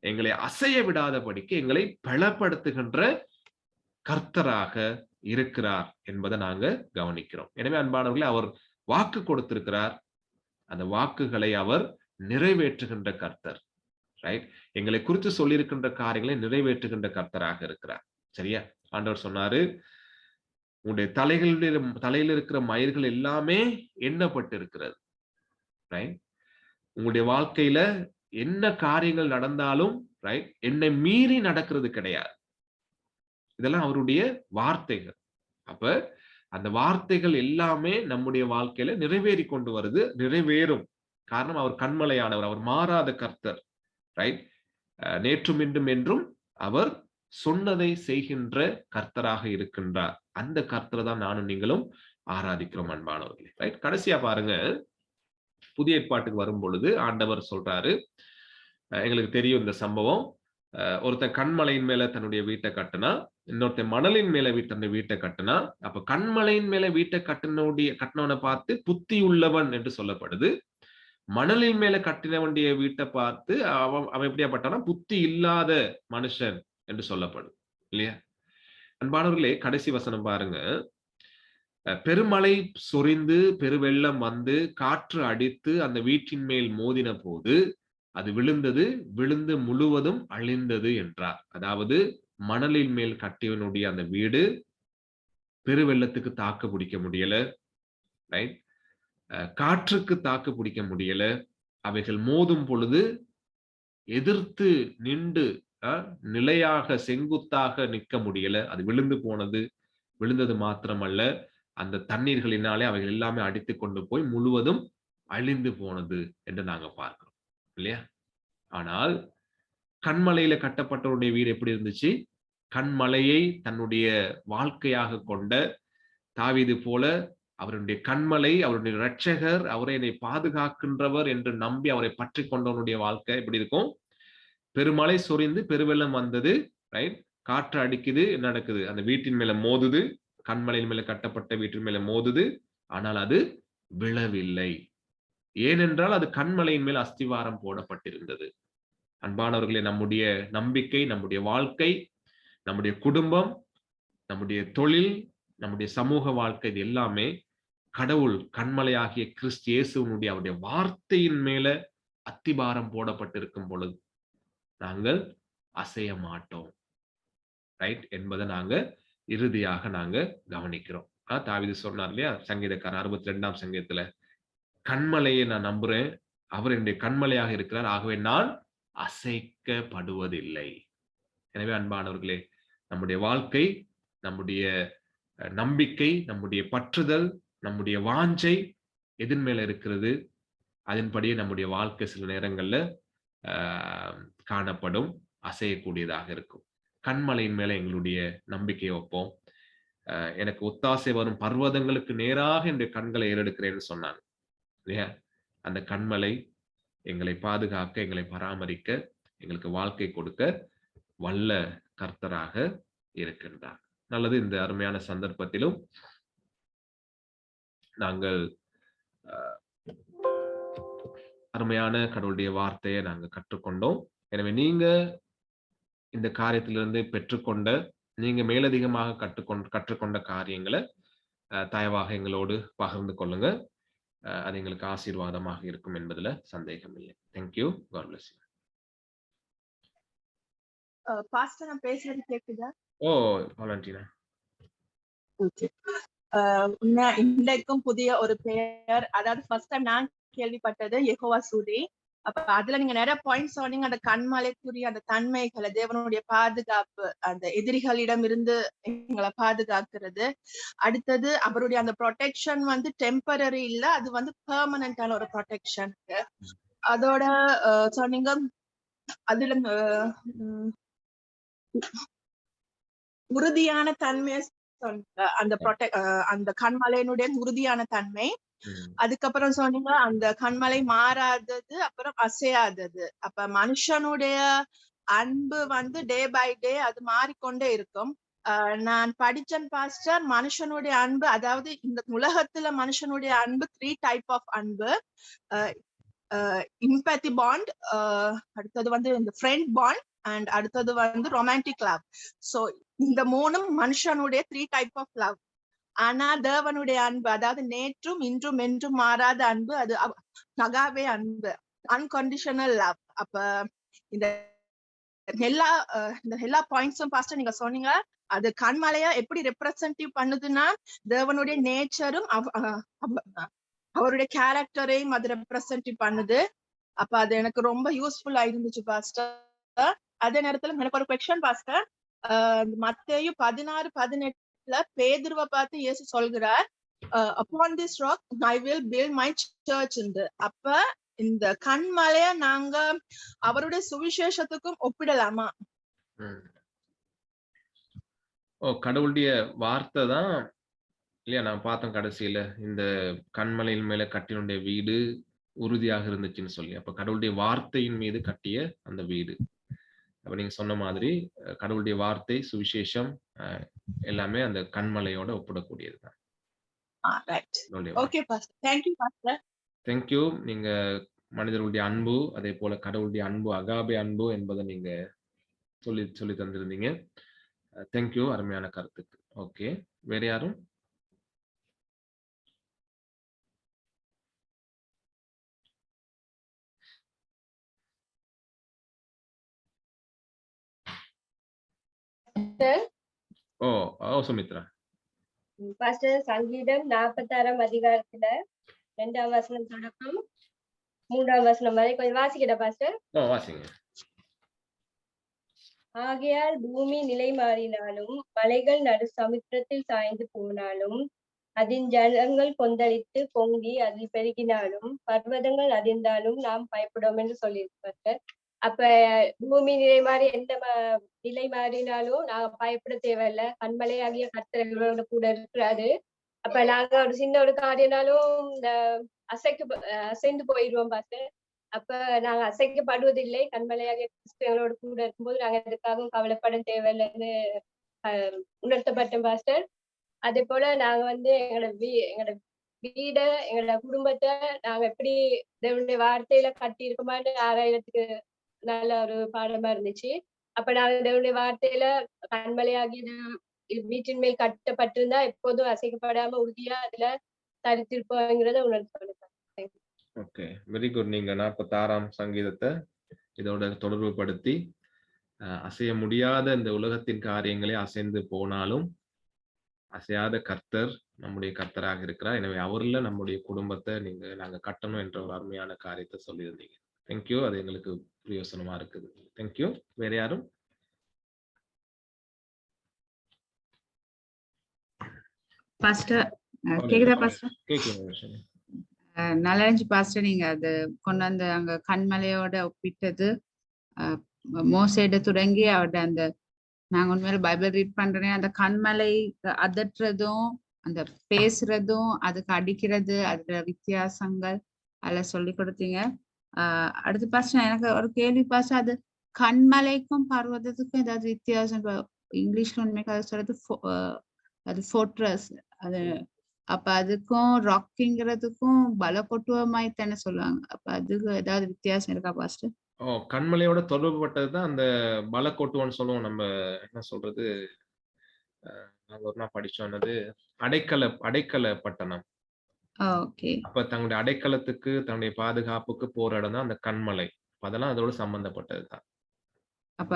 எங்களை அசைய விடாதபடிக்கு எங்களை பலப்படுத்துகின்ற கர்த்தராக இருக்கிறார் என்பதை நாங்க கவனிக்கிறோம். எனவே அன்பானவர்களே, அவர் வாக்கு கொடுத்திருக்கிறார், அந்த வாக்குகளை அவர் நிறைவேற்றுகின்ற கர்த்தர். ரைட்? எங்களை குறித்து சொல்லியிருக்கின்ற காரியங்களை நிறைவேற்றுகின்ற கர்த்தராக இருக்கிறார். சரியா? ஆண்டவர் சொன்னாரு, உங்களுடைய தலையில் இருக்கிற மயிர்கள் எல்லாமே எண்ணப்பட்டு இருக்கிறது. ரைட்? உங்களுடைய வாழ்க்கையில என்ன காரியங்கள் நடந்தாலும், ரைட், என்னை மீறி நடக்கிறது கிடையாது. இதெல்லாம் அவருடைய வார்த்தைகள். அப்ப அந்த வார்த்தைகள் எல்லாமே நம்முடைய வாழ்க்கையில நிறைவேறி கொண்டு வருது, நிறைவேறும். காரணம், அவர் கன்மலையானவர், அவர் மாறாத கர்த்தர். ரைட்? நேற்றும் இன்றும் என்றும் அவர் சொன்னதை செய்கின்ற கர்த்தராக இருக்கின்றார். அந்த கர்த்தரை தான் நானும் நீங்களும் ஆராதிக்கிறோம் அன்பானவர்களே. ரைட்? கடைசியா பாருங்க, புதிய ஏற்பாட்டுக்கு வரும் பொழுது ஆண்டவர் சொல்றாரு, எங்களுக்கு தெரியும் இந்த சம்பவம், ஒருத்தன் கண்மலையின் மேல தன்னுடைய வீட்டை கட்டினா, இன்னொருத்தன் மணலின் மேல தன்னுடைய வீட்டை கட்டினா. அப்ப கண்மலையின் மேல வீட்டை கட்டினவனை பார்த்து புத்தி உள்ளவன் என்று சொல்லப்படுது. மணலின் மேல கட்டினவனுடைய வீட்டை பார்த்து அவன் எப்படியாப்பட்டானா புத்தி இல்லாத மனுஷன் என்று சொல்லப்படும், இல்லையா? அன்பானவர்களே, கடைசி வசனம் பாருங்க, பெருமழை சொரிந்து பெருவெள்ளம் வந்து காற்று அடித்து அந்த வீட்டின் மேல் மோதின போது அது விழுந்து முழுவதும் அழிந்தது என்றார். அதாவது மணலின் மேல் கட்டியவனுடைய அந்த வீடு பெருவெள்ளத்துக்கு தாக்கு பிடிக்க முடியல. ரைட்? காற்றுக்கு தாக்கு பிடிக்க முடியல. அவைகள் மோதும் பொழுது எதிர்த்து நின்று நிலையாக செங்குத்தாக நிற்க முடியல. அது விழுந்தது மாத்திரமல்ல, அந்த தண்ணீர்களினாலே அவைகள் எல்லாமே அடித்து கொண்டு போய் முழுவதும் அழிந்து போனது என்று நாங்க பார்க்கிறோம், இல்லையா? ஆனால் கண்மலையில கட்டப்பட்டவருடைய வீடு எப்படி இருந்துச்சு? கண்மலையை தன்னுடைய வாழ்க்கையாக கொண்ட தாவீது போல அவருடைய கண்மலை, அவருடைய இரட்சகர், அவரை என்னை பாதுகாக்கின்றவர் என்று நம்பி அவரை பற்றி கொண்டவனுடைய வாழ்க்கை எப்படி இருக்கும்? பெருமழை சொரிந்து பெருவெள்ளம் வந்தது. ரைட்? காற்று அடிக்குது, என்ன நடக்குது? அந்த வீட்டின் மேல மோதுது, கண்மலையின் மேல கட்டப்பட்ட வீட்டின் மேல மோதுது. ஆனால் அது விழவில்லை. ஏனென்றால் அது கண்மலையின் மேல் அஸ்திவாரம் போடப்பட்டிருந்தது. அன்பானவர்களே, நம்முடைய நம்பிக்கை, நம்முடைய வாழ்க்கை, நம்முடைய குடும்பம், நம்முடைய தொழில், நம்முடைய சமூக வாழ்க்கை, இது எல்லாமே கடவுள் கண்மலையாகிய கிறிஸ்து இயேசுவினுடைய அவருடைய வார்த்தையின் மேல அத்திபாரம் போடப்பட்டிருக்கும் பொழுது நாங்கள் அசைய மாட்டோம். ரைட்? என்பதை நாங்க இறுதியாக நாங்க கவனிக்கிறோம். தாவீது சொன்னார் இல்லையா, சங்கீதக்காரன் 62ஆம் சங்கீதத்துல, கண்மலையை நான் நம்புறேன், அவர் என்னுடைய கண்மலையாக இருக்கிறார், ஆகவே நான் அசைக்கப்படுவதில்லை. எனவே அன்பானவர்களே, நம்முடைய வாழ்க்கை, நம்முடைய நம்பிக்கை, நம்முடைய பற்றுதல், நம்முடைய வாஞ்சை எதன் மேல இருக்கிறது? அதன்படியே நம்முடைய வாழ்க்கை சில நேரங்கள்ல காணப்படும், அசையக்கூடியதாக இருக்கும். கண்மலையின் மேல எங்களுடைய நம்பிக்கையை வைப்போம். எனக்கு ஒத்தாசை வரும் பர்வதங்களுக்கு நேராக என்னுடைய கண்களை ஏறெடுக்கிறேன்னு சொன்னாங்க இல்லையா? அந்த கண்மலை எங்களை பாதுகாக்க, எங்களை பராமரிக்க, எங்களுக்கு வாழ்க்கை கொடுக்க வல்ல கர்த்தராக இருக்கின்றார். நல்லது. இந்த அருமையான சந்தர்ப்பத்திலும் நாங்கள் அருமையான கடவுளுடைய வார்த்தையை நாங்கள் கற்றுக்கொண்டோம். எனவே நீங்க இந்த காரியத்திலிருந்து பெற்றுக்கொண்ட, நீங்க மேலதிகமாக கற்றுக்கொண்ட காரியங்களை தயவாக எங்களோடு பகிர்ந்து கொள்ளுங்க. அது எங்களுக்கு ஆசீர்வாதமாக இருக்கும் என்பதுல சந்தேகம் இல்லை. Thank you. God bless you. Pastor நான் பேசுறது கேக்குதா? ஓ, வாலண்டினா. ஓகே. இன்றைக்கும் புதிய ஒரு பெயர், அதாவது ஃபர்ஸ்ட் டைம் நான் கேள்விப்பட்டது யெகோவா சூரி. அப்ப அதுல நீங்க நிறைய பாயிண்ட்ஸ் சொன்னீங்க. அந்த கண்மலைக்குரிய அந்த தன்மைகளை, தேவனுடைய பாதுகாப்பு, அந்த எதிரிகளிடம் இருந்து எங்களை பாதுகாக்கிறது. அடுத்தது அவருடைய அந்த ப்ரொடெக்ஷன் வந்து டெம்பரரி இல்ல, அது வந்து பெர்மனன்டான ஒரு ப்ரொடெக்ஷன். அதோட சொன்னீங்க அதுல உறுதியான தன்மையை அந்த அந்த கண்மலையினுடைய உறுதியான தன்மை. அதுக்கப்புறம் சொன்னீங்க அந்த கண்மலை மாறாதது, அப்புறம் அசையாதது. அப்ப மனுஷனுடைய அன்பு வந்து டே பை டே அது மாறிக்கொண்டே இருக்கும். நான் படிச்சேன் பாஸ்டர், மனுஷனுடைய அன்பு, அதாவது இந்த உலகத்துல மனுஷனுடைய அன்பு 3 டைப் ஆஃப் அன்பு. இம்பத்தி பாண்ட், அடுத்தது வந்து இந்த ஃப்ரெண்ட் பாண்ட், அண்ட் அடுத்தது வந்து ரொமான்டிக் லவ். சோ இந்த மூணும் மனுஷனுடைய 3 டைப் ஆஃப் லவ். ஆனா தேவனுடைய அன்பு, அதாவது நேற்றும் இன்றும் என்றும் மாறாத அன்பு, அது அகாபே அன்பு, அன்கண்டிஷனல் லவ். அப்ப இந்த எல்லா பாயிண்ட்ஸும் பாஸ்டர் நீங்க சொன்னீங்க. அது கண்மலையா எப்படி ரெப்ரசன்டிவ் பண்ணுதுன்னா, தேவனுடைய நேச்சரும் அவருடைய கேரக்டரையும் அது ரெப்ரசன்டிவ் பண்ணுது. அப்ப அது எனக்கு ரொம்ப யூஸ்ஃபுல்லா இருந்துச்சு பாஸ்டர். அதே நேரத்துல எனக்கு ஒரு கொஸ்டின் பாஸ்டர். மத்தேயு 16:18 பேதுருவை பார்த்து இயேசு சொல்கிறார், upon this rock I will build my church. அப்ப இந்த கண்மலைய நாங்க அவருடைய சுவிசேஷத்துக்கும் ஒப்பிடலாமா? கடவுளுடைய வார்த்தை தான் இல்லையா? நான் பார்த்தோம் கடைசியில இந்த கண்மலையின் மேல கட்டினுடைய வீடு உறுதியாக இருந்துச்சுன்னு சொல்லி. அப்ப கடவுளுடைய வார்த்தையின் மீது கட்டிய அந்த வீடு. அப்ப நீங்க சொன்ன மாதிரி கடவுளுடைய வார்த்தை, சுவிசேஷம் எல்லாமே அந்த கண்மலையோட ஒப்பிடக்கூடியதுதான். தேங்க்யூ. நீங்க மனிதர்களுடைய அன்பு, அதே போல கடவுளுடைய அன்பு, அகாபே அன்பு என்பதை நீங்க சொல்லி தந்திருந்தீங்க. தேங்க்யூ. அருமையான கருத்துக்கு. ஓகே, வேற யாரும்? சுமித்ரா. பாஸ்டர், சங்கீதம் 46ஆம் அதிகாரத்துல 2ஆம் வசனம் தொடக்கம் 3ஆம் வசனம் வரை கொஞ்சம் வாசிக்கிற பாஸ்டர். வாசிங்க. ஆகையால் பூமி நிலை மாறினாலும், மலைகள் நடு சமுத்திரத்தில் சாய்ந்து போனாலும், அதன் ஜலங்கள் கொந்தளித்து பொங்கி அதில் பெருகினாலும், பர்வதங்கள் அதிர்ந்தாலும் நாம் பயப்படுவோம் என்று சொல்லியிருப்பாங்க. அப்ப பூமி நிலை மாறி எந்த நிலை மாறினாலும் நாங்க பயப்பட தேவையில்லை. கண்மலையாகிய கர்த்தர் கூட இருக்கிறாரு. அப்ப நாங்க ஒரு சின்ன ஒரு காரியனாலும் இந்த அசைந்து போயிடுவோம் பாஸ்டர். அப்ப நாங்க அசைக்கப்படுவதில்லை. கண்மலையாகிய கிறிஸ்துவங்களோட கூட இருக்கும்போது நாங்க எதுக்காகவும் கவலைப்பட தேவையில்லைன்னு உணர்த்தப்பட்டோம் பாஸ்டர். அதே போல நாங்க வந்து எங்களோட வீட, எங்களோட குடும்பத்தை நாங்க எப்படி தேவனுடைய வார்த்தையில கட்டி இருக்கோமான்னு ஆராயறதுக்கு நல்ல ஒரு பாடமா இருந்துச்சு. அப்ப நாங்க தேவனுடைய வார்த்தையில கண்மலையாகிய வீட்டின் மேல் கட்டப்பட்டிருந்தா எப்போதும் அசைக்கப்படாம உறுதியா அதுல தரித்திருப்போங்கிறத உணர்ந்து. Okay, very good. நீங்க 46ஆம் சங்கீதத்தை இதோட தொடர்பு படுத்தி அசைய முடியாத இந்த உலகத்தின் காரியங்களே அசைந்து போனாலும் அசையாத கர்த்தர் நம்முடைய கர்த்தராக இருக்கிறார். எனவே அவர்ல நம்முடைய குடும்பத்தை நாங்க கட்டணும் என்ற ஒரு அருமையான காரியத்தை சொல்லியிருந்தீங்க. தேங்க்யூ. அது எங்களுக்கு பிரயோசனமா இருக்குது. தேங்க்யூ. வேற யாரும்? பாஸ்டர் கேக்குதா பாஸ்டர்? நல்லா இருந்துச்சு பாஸ்டர். நீங்க அது கொண்டு வந்து அங்க கண்மலையோட ஒப்பிட்டது, மோசேட தொடங்கி அவருடைய அந்த, நாங்க உண்மையில பைபிள் ரீட் பண்றேன், அந்த கண்மலை அதட்டுறதும் அந்த பேசுறதும் அதுக்கு அடிக்கிறது, அதுல வித்தியாசங்கள் அதில் சொல்லி கொடுத்தீங்க. அடுத்த பாஸ்டர் எனக்கு ஒரு கேள்வி பாஸ்டர், அது கண்மலைக்கும் பர்வதத்துக்கும் ஏதாவது வித்தியாசம்? இப்ப இங்கிலீஷ்ல உண்மைக்கு அது சொல்றது அது ஃபோர்ட்ரஸ், அது அப்ப அதுக்கும் ராக்கிங்கிறதுக்கும் பல கொட்டுவமாய் தானே சொல்லுவாங்க. அப்ப அதுக்கு ஏதாவது வித்தியாசம் இருக்கா பாஸ்டர்? கண்மலையோட தொடர்பு பட்டதுதான் அந்த பலக்கோட்டுவன்னு சொல்லுவோம். நம்ம என்ன சொல்றது, நாங்க ஒரு நாள் படிச்சோன்னது அடைக்கல பட்டணம். ஓகே. அப்ப தங்களுடைய அடைக்கலத்துக்கு, தன்னுடைய பாதுகாப்புக்கு போற இடம் தான் அந்த கண்மலை. அதெல்லாம் அதோட சம்பந்தப்பட்டதுதான். அப்ப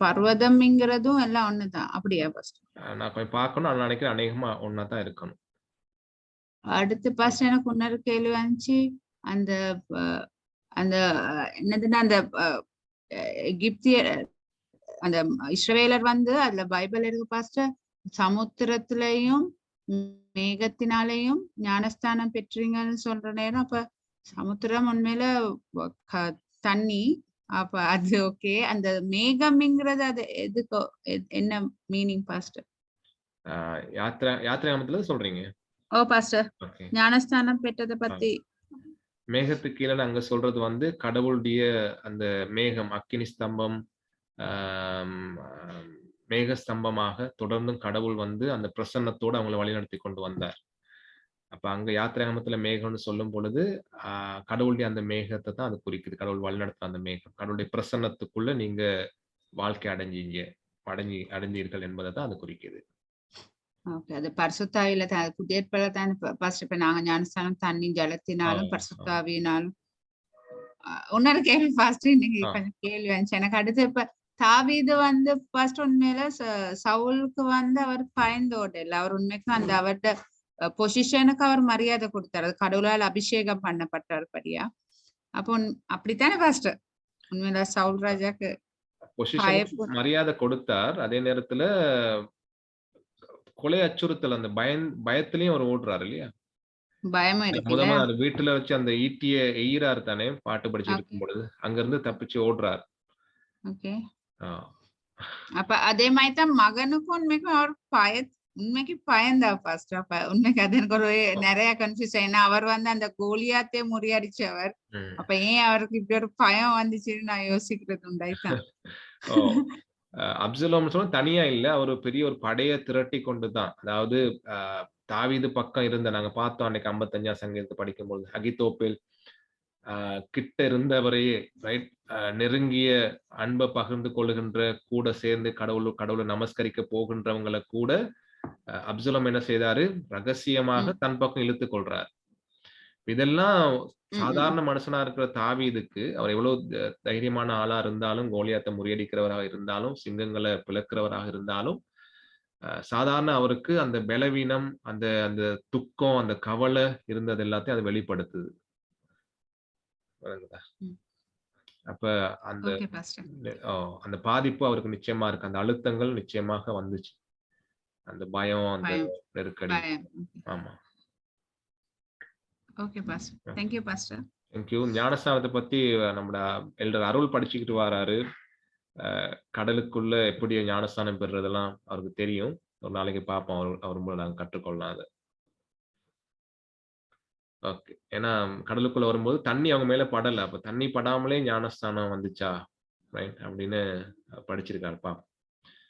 பர்வதம்ங்கிறதும் எல்லாம் ஒண்ணுதான் அப்படியா பாஸ்டர்? நான் போய் பார்க்கணும். நான் நினைக்கிறேன் அநேகமா ஒண்ணாதான் இருக்கணும். அடுத்த பாஸ்டர் எனக்கு இன்னொரு கேள்வி வந்துச்சு. அந்த அந்த என்னதுன்னா அந்த எகிப்திய அந்த இஸ்ரவேலர் வந்து அதுல பைபிள் இருக்கு பாஸ்டர், சமுத்திரத்திலையும் மேகத்தினாலையும் ஞானஸ்தானம் பெற்றீங்கன்னு சொல்ற நேரம், அப்ப சமுத்திரம் உண்மையில தண்ணி, அப்ப அது ஓகே. அந்த மேகம்ங்கிறது அது எதுக்கு, என்ன மீனிங் பாஸ்டர்? யாத்திராகமத்துல சொல்றீங்க? ஓ பாஸ்டர், ஞானஸ்தானம் பெற்றதை பத்தி. மேகத்துக்கு கீழே அங்க சொல்றது வந்து கடவுளுடைய அந்த மேகம், அக்கினி ஸ்தம்பம், மேக ஸ்தம்பமாக தொடர்ந்தும் கடவுள் வந்து அந்த பிரசன்னத்தோடு அவங்களை வழிநடத்தி கொண்டு வந்தார். அப்ப அங்க யாத்திராகமத்துல மேகம்னு சொல்லும் பொழுது கடவுளுடைய அந்த மேகத்தை தான் அது குறிக்குது. கடவுள் வழிநடத்துற அந்த மேகம், கடவுளுடைய பிரசன்னத்துக்குள்ள நீங்க வாழ்க்கை அடைஞ்சீர்கள் என்பதை தான் அது குறிக்குது. ஓகே, அது பரிசுத்தாவியில தான், புதிய ஏற்பாடுல தான் ஃபர்ஸ்ட். இப்ப நாங்க ஞானஸ்தானம் தண்ணி ஜலத்தினாலும் பரிசுத்தாவினாலும். இன்னொரு கேள்வி ஃபர்ஸ்ட், இன்னைக்கு கொஞ்சம் கேள்வி வந்துச்சு எனக்கு. அடுத்து இப்ப தாவீது வந்து ஃபர்ஸ்ட் உண்மையில சவுலுக்கு வந்து அவர் பயந்தோட இல்லை, அவர் உண்மைக்கும் அந்த அவர்ட பொசிஷனுக்கு அவர் மரியாதை கொடுத்தாரு, அது கடவுளால் அபிஷேகம் பண்ணப்பட்டார் படியா. அப்போ அப்படித்தானே ஃபர்ஸ்ட் உண்மையில சவுல் ராஜாக்கு மரியாதை கொடுத்தார். அதே நேரத்துல கொலை அச்சுறுத்தல், அந்த பயத்திலையும் அவர் ஓடுறாரு இல்லையா? பயமா இருக்கு. முதல்ல வீட்டுல வச்சு அந்த ஈட்டிய எயிறாரு தானே பாட்டு படிச்சு இருக்கும் பொழுது, அங்க இருந்து தப்பிச்சு ஓடுறாரு. ஓகே. அப்ப அதே மாதிரி தான் மகனுக்கும் உண்மைக்கும் அவர் உண்மைக்கு பயந்தா ஃபர்ஸ்ட். அப்ப உண்மைக்கு அது எனக்கு ஒரு நிறைய கன்ஃபியூஸ். ஏன்னா அவர் வந்து அந்த கோலியாத்தே முறியடிச்சவர், அப்ப ஏன் அவருக்கு இப்படி ஒரு பயம் வந்துச்சுன்னு நான் யோசிக்கிறது உண்டாயிதான். அப்சலோம் சொன்னா தனியா இல்ல, அவர் பெரிய ஒரு படையை திரட்டி கொண்டுதான். அதாவது தாவீது பக்கம் இருந்த, நாங்க பார்த்தோம் அன்னைக்கு 55ஆம் சங்கீதத்தை படிக்கும்போது, அகித்தோப்பேல் கிட்ட இருந்தவரையே ரைட், நெருங்கிய அன்பை பகிர்ந்து கொள்ளுகின்ற, கூட சேர்ந்து கடவுளை நமஸ்கரிக்க போகின்றவங்களை கூட அப்சலோம் என்ன செய்தாரு, ரகசியமாக தன் பக்கம் இழுத்துக் கொள்றார். இதெல்லாம் சாதாரண மனுஷனா இருக்கிற தாவீதுக்கு, அவர் எவ்வளவு தைரியமான ஆளா இருந்தாலும், கோலியாத்தை முறியடிக்கிறவராக இருந்தாலும், சிங்கங்களை பிளக்கிறவராக இருந்தாலும், சாதாரண அவருக்கு அந்த பலவீனம், அந்த அந்த துக்கம், அந்த கவலை இருந்தது எல்லாத்தையும் அது வெளிப்படுத்துது. அப்ப அந்த அந்த பாதிப்பு அவருக்கு நிச்சயமா இருக்கு, அந்த அழுத்தங்கள் நிச்சயமாக வந்துச்சு, அந்த பயம், அந்த நெருக்கடி. ஆமா. Okay pastor, thank you pastor. Thank you. ஞானஸ்தானத்தை பத்தி நம்மட எல்டர் அருள் படிச்சுக்கிட்டு வராரு. கடலுக்குள்ள எப்படி ஞானஸ்தானம் பெறுறதெல்லாம் அவருக்கு தெரியும். ஒரு நாளைக்கு பார்ப்போம், அவர் மூலம் நாங்க கற்றுக்கொள்ளலாம் அதை. ஓகே, ஏன்னா கடலுக்குள்ள வரும்போது தண்ணி அவங்க மேல படல, அப்ப தண்ணி படாமலே ஞானஸ்தானம் வந்துச்சா ரைட் அப்படின்னு படிச்சிருக்காரு. பாப்போம்.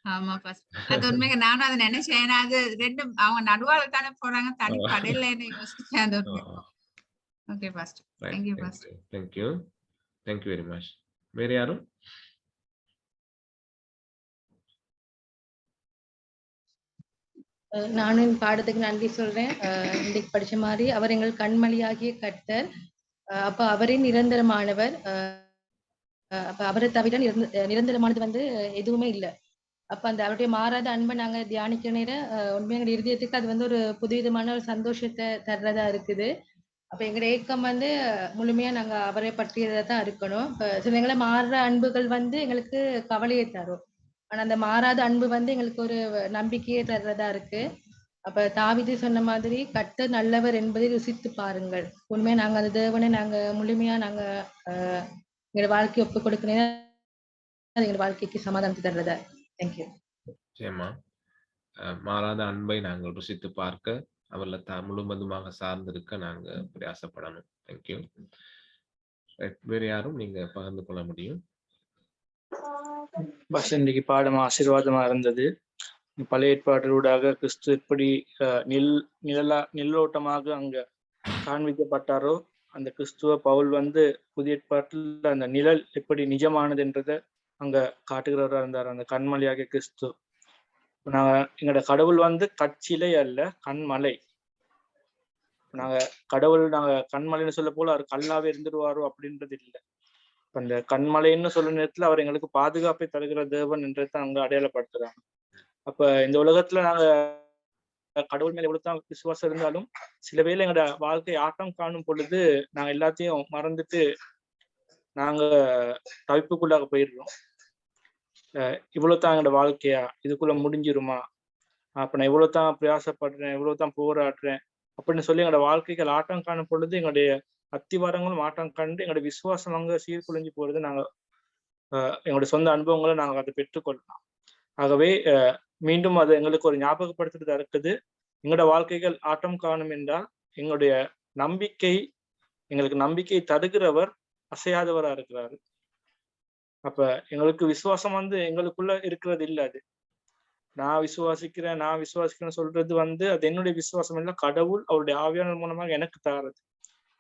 ஆமா பாஸ்டர், அது உண்மைக்கு நானும் அதை நினைச்சேன். அது ரெண்டும் அவங்க நடுவால தானே போறாங்க, தண்ணி படலன்னு யோசிச்சேன். அது okay pastor, thank you pastor. Thank you. Thank you very much. வேற யாரும்? நானும் பாடத்துக்கு நன்றி சொல்றேன். இன்னைக்கு படிச்ச மாதிரி அவர் எங்கள் கண்மணியாகிய கர்த்தர். அப்ப அவரே நிரந்தரமானவர். அப்ப அவரை தவிர நிரந்தரமானது வந்து எதுவுமே இல்லை. அப்ப அந்த அவருடைய மாறாத அன்பை நாங்க தியானிக்கிற நேரம் உண்மையாக இருதயத்துக்கு அது வந்து ஒரு புதுவிதமான ஒரு சந்தோஷத்தை தர்றதா இருக்குது. அப்ப எங்களோட ஏக்கம் வந்து முழுமையா நாங்க அவரை பற்றியதா தான் இருக்கணும். சில எங்களை மாறுற அன்புகள் வந்து எங்களுக்கு கவலையை தரும், ஆனா அந்த மாறாத அன்பு வந்து எங்களுக்கு ஒரு நம்பிக்கையை தர்றதா இருக்கு. அப்ப தாவீது சொன்ன மாதிரி கர்த்தர் நல்லவர் என்பதை ருசித்து பாருங்கள். உண்மையா நாங்க அந்த தேவனை நாங்க முழுமையா நாங்க எங்களோட வாழ்க்கையை ஒப்பு கொடுக்கணும், எங்களோட வாழ்க்கைக்கு சமாதானத்தை தர்றதா. தேங்க்யூ. நிச்சயமா மாறாத அன்பை நாங்கள் ருசித்து பார்க்க, அவர்ல முழுவதுமாக சார்ந்திருக்க நாங்க பிரயாசப்படணும். தேங்க்யூ. வேற யாரும் நீங்க பகிர்ந்து கொள்ள முடியும்? பஸ் இன்னைக்கு பாடம் ஆசீர்வாதமா இருந்தது. பழைய ஏற்பாடுடாக கிறிஸ்து எப்படி நிழலோட்டமாக அங்க காண்பிக்கப்பட்டாரோ, அந்த கிறிஸ்துவ பவுல் வந்து புதிய ஏற்பாட்டில் அந்த நிழல் எப்படி நிஜமானது என்றதை அங்க காட்டுகிறவராக இருந்தார், அந்த கண்மலையாக கிறிஸ்து. நாங்க எங்களோட கடவுள் வந்து கற்சிலை அல்ல, கண்மலை. நாங்க கண்மலைன்னு சொல்ல போல அவர் கல்லாவே இருந்துருவாரோ அப்படின்றது இல்லை. அந்த கண்மலைன்னு சொல்ற நேரத்துல அவர் எங்களுக்கு பாதுகாப்பை தருகிற தேவன் என்றதான் அங்க அடையாளப்படுத்துறாங்க. அப்ப இந்த உலகத்துல நாங்க கடவுள் மேல எவ்வளவுதான் விசுவாசம் இருந்தாலும் சில வேளை எங்களோட வாழ்க்கை ஆட்டம் காணும் பொழுது நாங்க எல்லாத்தையும் மறந்துட்டு நாங்க தவிப்புக்குள்ளாக போயிடுறோம். இவ்வளவுதான் எங்களோட வாழ்க்கையா, இதுக்குள்ள முடிஞ்சிருமா, அப்ப நான் இவ்வளவுதான் பிரயாசப்படுறேன், இவ்வளவுதான் போராடுறேன் அப்படின்னு சொல்லி எங்களோட வாழ்க்கைகள் ஆட்டம் காணும் பொழுது எங்களுடைய அத்திவாரங்களும் ஆட்டம் கண்டு எங்களுடைய விசுவாசம் அங்க சீர்குலைஞ்சு போறது நாங்க எங்களுடைய சொந்த அனுபவங்களை நாங்க அதை பெற்றுக்கொள்ளலாம். ஆகவே மீண்டும் அது எங்களுக்கு ஒரு ஞாபகப்படுத்துறதா இருக்குது. எங்களோட வாழ்க்கைகள் ஆட்டம் காணும் என்றால் எங்களுடைய நம்பிக்கை, எங்களுக்கு நம்பிக்கை தருகிறவர் அசையாதவரா இருக்கிறாரு. அப்ப எங்களுக்கு விசுவாசம் வந்து எங்களுக்குள்ள இருக்கிறது இல்லை. அது நான் விசுவாசிக்கிறேன் சொல்றது வந்து அது என்னுடைய விசுவாசம் இல்லை, கடவுள் அவருடைய ஆவியானவர் மூலமாக எனக்கு தாரது.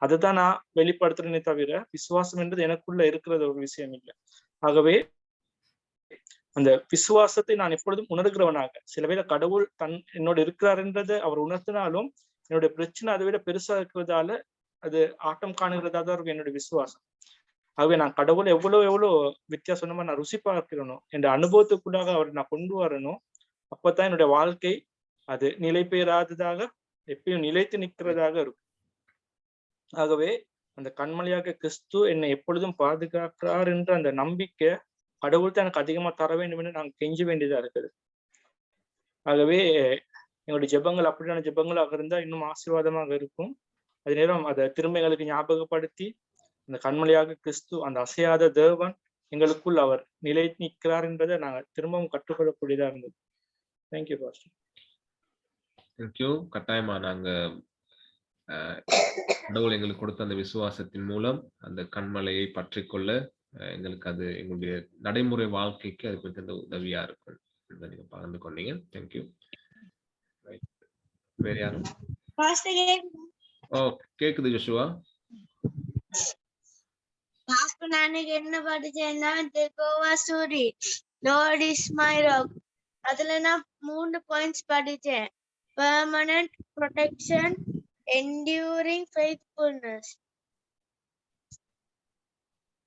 அதுதான் நான் வெளிப்படுத்துறேனே தவிர விசுவாசம் என்றது எனக்குள்ள இருக்கிறது ஒரு விஷயம் இல்லை. ஆகவே அந்த விசுவாசத்தை நான் எப்பொழுதும் உணர்கிறவனாக, சில வேளை கடவுள் என்னோட இருக்கிறார்ன்றதை அவர் உணர்த்தினாலும் என்னுடைய பிரச்சனை அதை விட பெருசா இருக்கிறதால அது ஆட்டம் காணுகிறதா தான் இருக்கும் என்னுடைய விசுவாசம். ஆகவே நான் கடவுளை எவ்வளவு வித்தியாசமா நான் ருசி பார்க்கிறனும், என்ற அனுபவத்துக்குள்ளாக அவரை நான் கொண்டு வரணும். அப்பதான் என்னுடைய வாழ்க்கை அது நிலை பெயராததாக எப்பயும் நிலைத்து நிற்கிறதாக இருக்கும். ஆகவே அந்த கண்மலையாக கிறிஸ்து என்னை எப்பொழுதும் பாதுகாக்கிறார் என்ற அந்த நம்பிக்கை கடவுள் தான் எனக்கு அதிகமா தர வேண்டும் என்று நாங்கள் கெஞ்ச வேண்டியதா இருக்குது. ஆகவே எங்களுடைய ஜெபங்கள் அப்படியான ஜெபங்களாக இருந்தா இன்னும் ஆசீர்வாதமாக இருக்கும். அதே நேரம் அதை திரும்ப எங்களுக்கு ஞாபகப்படுத்தி அந்த கண்மலையாக கிறிஸ்து, அந்த அசையாத தேவன் எங்களுக்குள் அவர் நிலை நிற்கிறார் என்பதை நாங்கள் திரும்பவும் கற்றுக்கொள்ளக்கூடியதா இருந்தது. Thank you pastor. தேங்க்யூ. கட்டாயமா நாங்க கடவுள் எங்களுக்கு கொடுத்த அந்த விசுவாசத்தின் மூலம் அந்த கண்மலையை பற்றி கொள்ள எங்களுக்கு அது எங்களுடைய நடைமுறை வாழ்க்கைக்கு அது கொஞ்சம் உதவியா இருக்கும். நீங்க பகிர்ந்து கொண்டீங்க. தேங்க்யூ. வேற யாரும்? ஓ, கேக்குது ஜோஷுவா. நான் என்ன படிச்சேன்னா Jehovah Tsuri, Lord is my rock. அதுல நான் 3 பாயிண்ட்ஸ் படிச்சேன். Permanent protection, enduring faithfulness.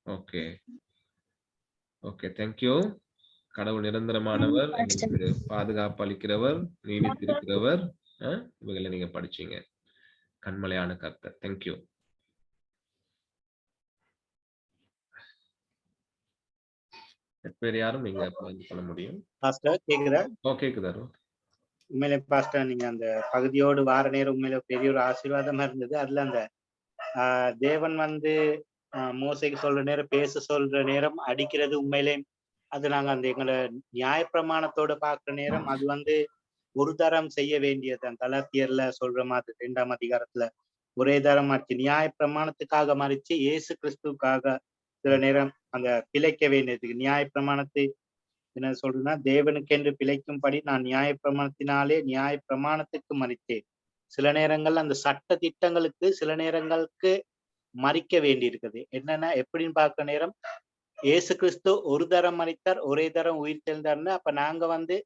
Okay okay, thank you. கடவுள் நிரந்தரமானவர், எங்களுக்கு பாதுகாப்பு அளிக்கிறவர், நீடித்திருக்கிறவர், இவங்களை நீங்க படிச்சீங்க. கண்மலையான கர்த்தர். தேங்க்யூ. வேற யாரும் நீங்க சொல்ல முடியும்? பாஸ்டர் கேக்குதா? ஓ, கேக்குதா? உண்மையிலே பாஸ்டர் நீங்க அந்த பகுதியோடு வார நேரம் உண்மையில பெரிய ஒரு ஆசீர்வாதமா இருந்தது. அதுல அந்த தேவன் வந்து மோசைக்கு சொல்ற நேரம், பேச சொல்ற நேரம் அடிக்கிறது, உண்மையிலே அது நாங்க அந்த எங்களை நியாயப்பிரமாணத்தோட பாக்குற நேரம் அது வந்து ஒரு தரம் செய்ய வேண்டியது. அந்த கலாத்தியர்ல சொல்ற மாதிரி 2ஆம் அதிகாரத்துல ஒரே தரம் மறிச்சு நியாயப்பிரமாணத்துக்காக மறிச்சு இயேசு கிறிஸ்துக்காக சில நேரம் அந்த பிழைக்க வேண்டியதுக்கு நியாயப்பிரமாணத்தை என்ன சொல்றேன்னா, தேவனுக்கென்று பிழைக்கும்படி நான் நியாயப்பிரமாணத்தினாலே நியாயப்பிரமாணத்துக்கு மறித்தேன். சில நேரங்கள் அந்த சட்ட திட்டங்களுக்கு சில நேரங்களுக்கு மறிக்க வேண்டி இருக்குது. என்னன்னா எப்படின்னு பார்க்க நேரம், இயேசு கிறிஸ்து ஒரு தரம் மறித்தார், ஒரே தரம் உயிர் தெழுந்தார்னு. அப்ப நாங்க வந்து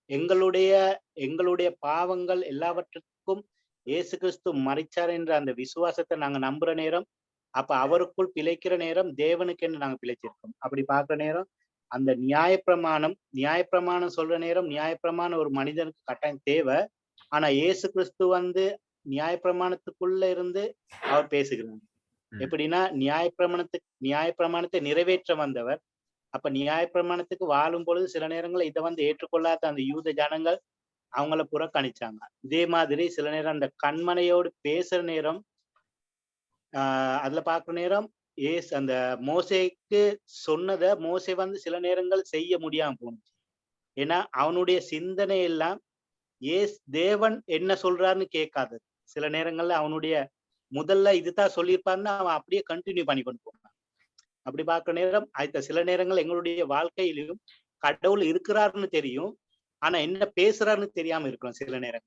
எங்களுடைய பாவங்கள் எல்லாவற்றுக்கும் இயேசு கிறிஸ்து மறிச்சார் என்ற அந்த விசுவாசத்தை நாங்க நம்புற நேரம், அப்ப அவருக்குள் பிழைக்கிற நேரம் தேவனுக்கு என்று நாங்க பிழைச்சிருக்கோம். அப்படி பார்க்குற நேரம் அந்த நியாயப்பிரமாணம் சொல்ற நேரம் நியாயப்பிரமாணம் ஒரு மனிதனுக்கு கட்டாயம் தேவை. ஆனா இயேசு கிறிஸ்து வந்து நியாயப்பிரமாணத்துக்குள்ள இருந்து அவர் பேசுகிறார். எப்படின்னா நியாயப்பிரமாணத்தை நிறைவேற்ற வந்தவர். அப்ப நியாயப்பிரமாணத்துக்கு வாழும் பொழுது சில நேரங்கள் இதை வந்து ஏற்றுக்கொள்ளாத அந்த யூத ஜனங்கள் அவங்கள புறக்கணிச்சாங்க. இதே மாதிரி சில நேரம் அந்த கண்மனையோடு பேசுற நேரம் அதுல பார்க்குற நேரம் அந்த மோசேக்கு சொன்னதை மோசே வந்து சில நேரங்கள் செய்ய முடியாம போனுச்சு. ஏன்னா அவனுடைய சிந்தனை எல்லாம் தேவன் என்ன சொல்றாருன்னு கேட்காதது. சில நேரங்கள்ல அவனுடைய முதல்ல இதுதான் சொல்லியிருப்பாருன்னு அவன் அப்படியே கண்டினியூ பண்ணி கொண்டு போவான். அப்படி பார்க்குற நேரம் சில நேரங்கள் எங்களுடைய வாழ்க்கையிலும் கடவுள் இருக்கிறாருன்னு தெரியும், ஆனா என்ன பேசுறாருன்னு தெரியாம இருக்கிறோம் சில நேரம்.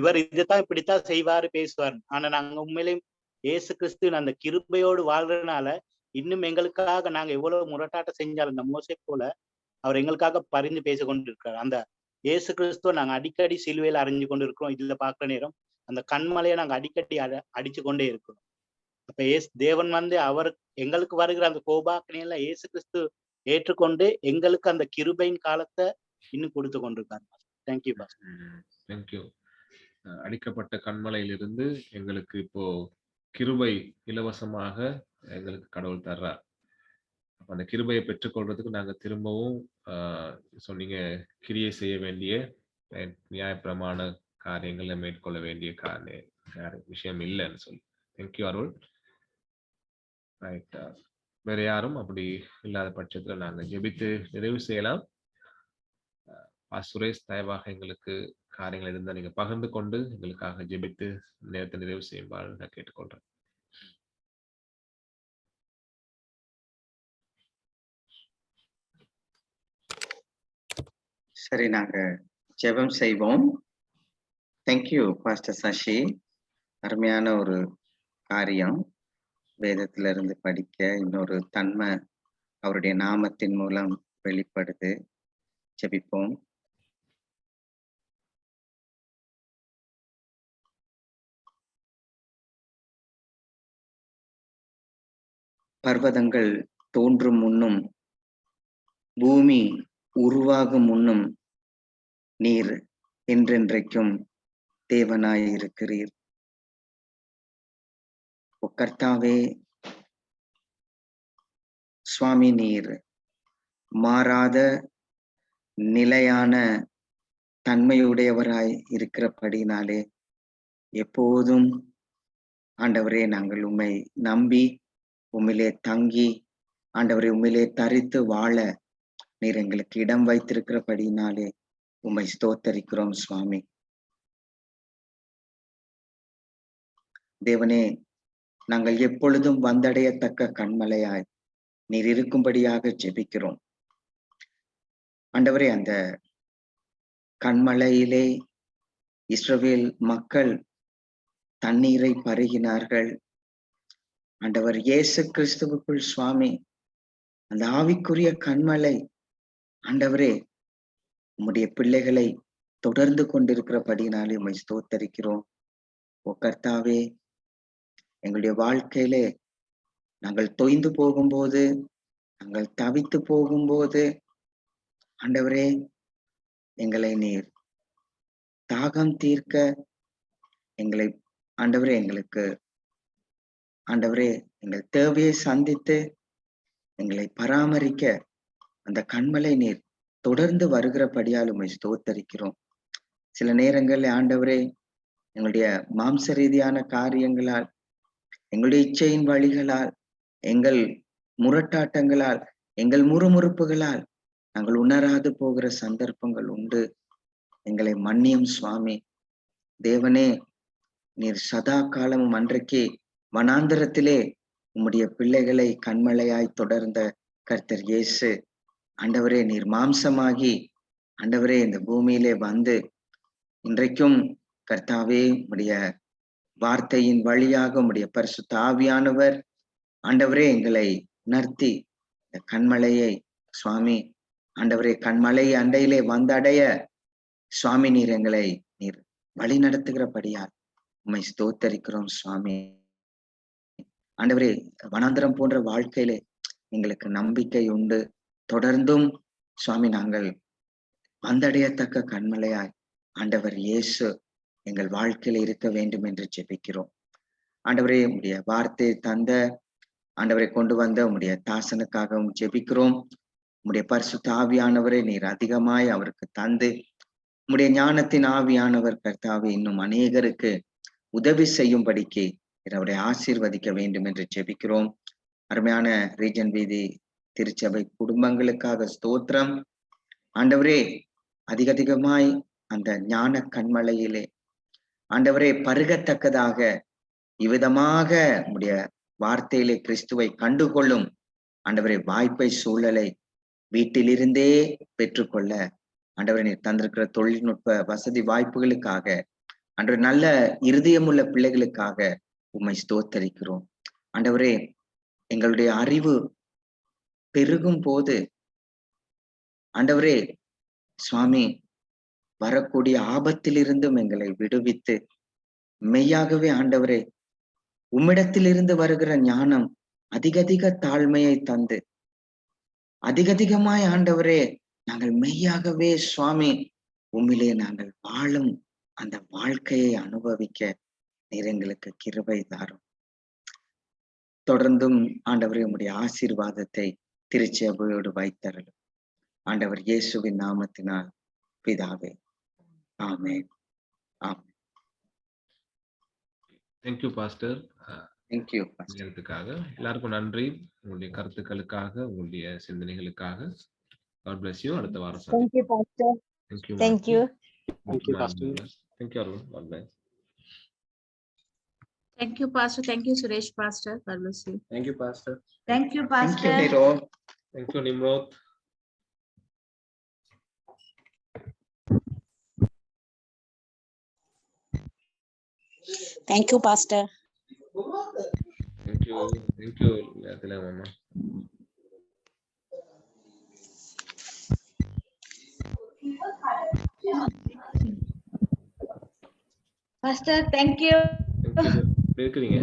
இவர் இதுதான் இப்படித்தான் செய்வாரு பேசுவாரு, ஆனா நாங்க உண்மையிலேயும் இயேசு கிறிஸ்து அந்த கிருபையோடு வாழ்றதுனால இன்னும் எங்களுக்காக நாங்க எவ்வளவு முரட்டாட்டம் செஞ்சாலும் இந்த மோசே போல அவர் எங்களுக்காக பரிந்து பேசி கொண்டு இருக்கிறார். அந்த இயேசு கிறிஸ்துவ நாங்க அடிக்கடி சிலுவையில அறிஞ்சு கொண்டு இருக்கிறோம். இதுல பார்க்குற நேரம் அந்த கண்மலையை நாங்க அடிக்கடி அடிச்சு கொண்டே இருக்கிறோம். அப்ப தேவன் வந்து அவர் எங்களுக்கு வருகிற அந்த கோபாக்கினையில இயேசு கிறிஸ்து ஏற்றுக்கொண்டு எங்களுக்கு அந்த கிருபையின் காலத்தை இன்னும் கொடுத்து கொண்டிருக்காரு. Thank you pastor. தேங்க்யூ. அடிக்கப்பட்ட கண்மலையிலிருந்து எங்களுக்கு இப்போ கிருபை இலவசமாக எங்களுக்கு கடவுள் தர்றார். அப்ப அந்த கிருபையை பெற்றுக்கொள்றதுக்கு நாங்க திரும்பவும் சொன்னீங்க, கிரியை செய்ய வேண்டிய நியாயப்பிரமாண காரியங்களை மேற்கொள்ள வேண்டிய விஷயம் இல்லைன்னு சொல்லி. தேங்க்யூ அருள். ரைட், வேற யாரும் அப்படி இல்லாத பட்சத்துல நாங்க ஜெபித்து நிறைவு செய்யலாம். சுரேஷ், தயவாக எங்களுக்கு காரியங்கள் இருந்தால் நீங்க பகிர்ந்து கொண்டு எங்களுக்காக ஜெபித்து நேரத்தை நிறைவு செய்யுமாறு நான் கேட்டுக்கொள்றேன். சரி, நாங்க ஜெபம் செய்வோம். Thank you pastor Sasi. அருமையான ஒரு காரியம், வேதத்துல இருந்து படிக்க இன்னொரு தன்மை அவருடைய நாமத்தின் மூலம் வெளிப்படுது. ஜெபிப்போம். பர்வதங்கள் தோன்றும் முன்னும் பூமி உருவாகும் முன்னும் நீர் என்றென்றைக்கும் தேவனாய் இருக்கிறீர். கர்த்தாவே சுவாமி, நீர் மாறாத நிலையான தன்மையுடையவராய் இருக்கிறபடினாலே எப்போதும் ஆண்டவரே நாங்கள் உம்மை நம்பி உம்மிலே தங்கி ஆண்டவரை உம்மிலே தரித்து வாழ நீர் எங்களுக்கு இடம் வைத்திருக்கிறபடினாலே உம்மை ஸ்தோத்தரிக்கிறோம் சுவாமி. தேவனே, நாங்கள் எப்பொழுதும் வந்தடையத்தக்க கண்மலையாய் நீர் இருக்கும்படியாக ஜெபிக்கிறோம். ஆண்டவரே, அந்த கண்மலையிலே இஸ்ரவேல் மக்கள் தண்ணீரை பருகினார்கள். ஆண்டவர் இயேசு கிறிஸ்துவுக்குள் சுவாமி, அந்த ஆவிக்குரிய கண்மலை ஆண்டவரே உம்முடைய பிள்ளைகளை தொடர்ந்து கொண்டிருக்கிறபடினாலே உம்மை ஸ்தோத்தரிக்கிறோம். கர்த்தாவே, எங்களுடைய வாழ்க்கையிலே நாங்கள் தொய்ந்து போகும்போது, நாங்கள் தவித்து போகும்போது ஆண்டவரே எங்களை நீர் தாகம் தீர்க்க எங்களை ஆண்டவரே எங்களுக்கு ஆண்டவரே எங்கள் தேவையை சந்தித்து எங்களை பராமரிக்க அந்த கண்மலை நீர் தொடர்ந்து வருகிறபடியால் உம்மை ஸ்தோத்தரிக்கிறோம். சில நேரங்களில் ஆண்டவரே எங்களுடைய மாம்ச ரீதியான காரியங்களால், எங்களுடைய இச்சையின் வழிகளால், எங்கள் முரட்டாட்டங்களால், எங்கள் முறுமுறுப்புகளால் நாங்கள் உணராது போகிற சந்தர்ப்பங்கள் உண்டு. எங்களை மன்னியும் சுவாமி. தேவனே, நீர் சதா காலமும் அன்றைக்கு வனாந்தரத்திலே உம்முடைய பிள்ளைகளை கண்மலையாய் தொடர்ந்த கர்த்தர் இயேசு ஆண்டவரே, நீர் மாம்சமாகி ஆண்டவரே இந்த பூமியிலே வந்து இன்றைக்கும் கர்த்தாவே உம்முடைய வார்த்தையின் வழியாக உம்முடைய பரிசுத்த ஆவியானவர் ஆண்டவரே எங்களை உணர்த்தி இந்த கண்மலையை சுவாமி ஆண்டவரே கண்மலை அண்டையிலே வந்தடைய சுவாமி நீர் எங்களை நீர் வழி நடத்துகிறபடியால் உம்மை ஸ்தோத்தரிக்கிறோம் சுவாமி. ஆண்டவரே, வனாந்தரம் போன்ற வாழ்க்கையிலே எங்களுக்கு நம்பிக்கை உண்டு. தொடர்ந்தும் சுவாமி நாங்கள் வந்தடையத்தக்க கண்மலையாய் ஆண்டவர் இயேசு எங்கள் வாழ்க்கையில இருக்க வேண்டும் என்று ஜெபிக்கிறோம். ஆண்டவரே, உம்முடைய வார்த்தை தந்த ஆண்டவரை கொண்டு வந்த உம்முடைய தாசனுக்காகவும் ஜெபிக்கிறோம். உம்முடைய பரிசுத்த ஆவியானவரை நீர் அதிகமாய் அவருக்கு தந்து உம்முடைய ஞானத்தின் ஆவியானவர் கர்த்தாவே இன்னும் அநேகருக்கு உதவி செய்யும்படிக்கு அவரை ஆசீர்வதிக்க வேண்டும் என்று ஜெபிக்கிறோம். அருமையான ரீஜன் வீதி திருச்சபை குடும்பங்களுக்காக ஸ்தோத்திரம். ஆண்டவரே, அதிகமாய் அந்த ஞான கண்மலையிலே ஆண்டவரே பருகத்தக்கதாக இவ்விதமாக உடைய வார்த்தையிலே கிறிஸ்துவை கண்டுகொள்ளும் ஆண்டவரே வாய்ப்பை சூழலை வீட்டிலிருந்தே பெற்றுக்கொள்ள ஆண்டவரே நீர் தந்திருக்கிற தொழில்நுட்ப வசதி வாய்ப்புகளுக்காக ஆண்டவரே நல்ல இருதயமுள்ள பிள்ளைகளுக்காக உம்மை ஸ்தோத்தரிக்கிறோம். ஆண்டவரே எங்களுடைய அறிவு பெருகும் போது ஆண்டவரே சுவாமி வரக்கூடிய ஆபத்திலிருந்தும் எங்களை விடுவித்து மெய்யாகவே ஆண்டவரே உம்மிடத்திலிருந்து வருகிற ஞானம் அதிக தாழ்மையை தந்து அதிகமாய் ஆண்டவரே நாங்கள் மெய்யாகவே சுவாமி உம்மிலே நாங்கள் வாழும் அந்த வாழ்க்கையை அனுபவிக்க நீர் எங்களுக்கு கிருபை தாரும். தொடர்ந்தும் ஆண்டவரே உம்முடைய ஆசீர்வாதத்தை திருச்சபையோடு வைத்தருளும். ஆண்டவர் இயேசுவின் நாமத்தினால் பிதாவே, amen. Amen. Thank you pastor. Thank you. நேரத்துக்காக எல்லாருக்கும் நன்றி. உங்களுடைய கருத்துக்களுக்காக, உங்களுடைய சிந்தனைகளுக்காக. God bless you. அடுத்த வாரம் Thank you, Pastor. Thank you. Thank you. Thank you, Pastor. Thank you, Arun. God bless. Thank you, Pastor. Thank you, Suresh, Pastor. God bless you. Thank you, Pastor. Thank you, Thank you, Pastor. Niro. Thank you, Nimrod. Thank you, Pastor. Thank you. Thank you, Latila Mama. Pastor, thank you. Thank you. எப்படி இருக்கிறீங்க?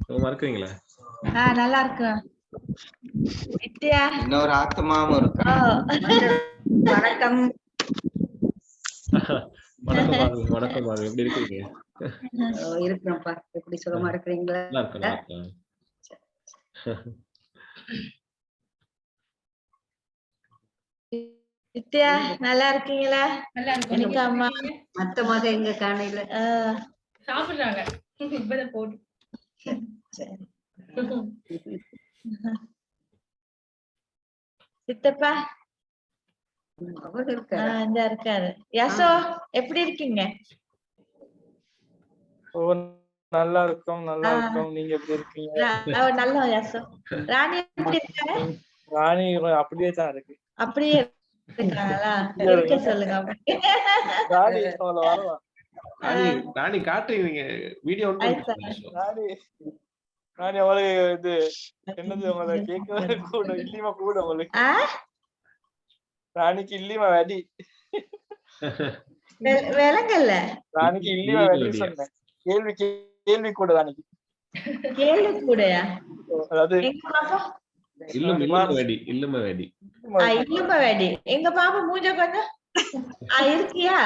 சும்மா இருக்கிறீங்களா? நல்லா இருக்கேன். வித்யா. இன்னொரு ஆத்மாவும் இருக்கா? வணக்கம். வணக்கம் மாது. எப்படி இருக்கீங்க? இருக்கிறேன்ப்பா. எப்படி சுகமா இருக்கிறீங்களா? நல்லா இருக்கேன். வித்யா, நல்லா இருக்கீங்களா? நல்லா இருக்கும். எனக்கு அம்மா மத்த மக எங்க காணையில? சாப்பிடுறாங்க. இப்பதான் போட்டு. சரி. சித்தப்பா அவர் இருக்காரு. இந்த இருக்காரு. யசோ, எப்படி இருக்கீங்க? ஓ, நல்லா இருக்கும். நீங்க எப்படி இருக்கீங்க? நல்லா யசோ. ராணி எப்படி இருக்காங்க? ராணி அப்படியே தான் இருக்கு. அப்படியே இருக்காங்களா? இருக்க சொல்லுங்க. ராணி வரவா? ராணி காட்டுறீங்க வீடியோ. ராணி அவளுக்கு இது என்னது உங்களை கேட்க கூட இல்லியமா கூட உங்களுக்கு. ராணிக்கு இல்லியமா வெடி. விலங்கல்ல. ராணிக்கு இல்லியமா வெடி சொன்னேன். கேள்வி கூட ராணிக்கு. கேள்வி கூடயா? அதாவது இல்லும வெடி. இல்லும வெடி. எங்க பாப்பா மூஞ்ச கொஞ்சம் இருக்கியா?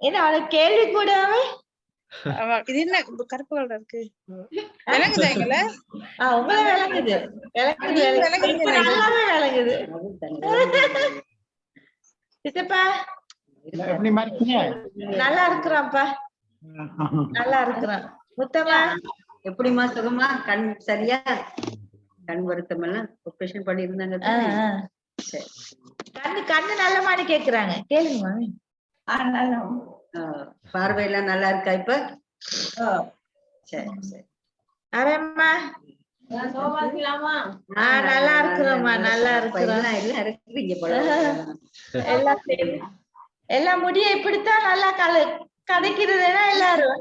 என்ன அவளுக்கு கேள்வி கூடவே? இது என்ன கருப்பு கலர் இருக்கு? விளங்குதாங்களா? உங்களை விளங்குது. நல்லாவே விளங்குது. சித்தப்பா நல்லா இருக்கிறான்ப்பா. நல்லா இருக்கிறான். முத்தமா எப்படிமா சுகமா? கண் சரியா? கண் வருத்தம் எல்லாம் ஆபரேஷன் பண்ணி இருந்தாங்க. கண்ணு நல்ல மாதிரி கேக்குறாங்க. கேளுங்கம்மா. பார்வையெல்லாம் நல்லா இருக்கா இப்ப? சரி. அரேம்மா நல்லா இருக்கிறோம்மா. நல்லா இருக்கிறோம். எல்லாம் இருக்கிறீங்க போல. எல்லாம் முடிய இப்படித்தான் நல்லா கதைக்கிறதுனா எல்லாரும்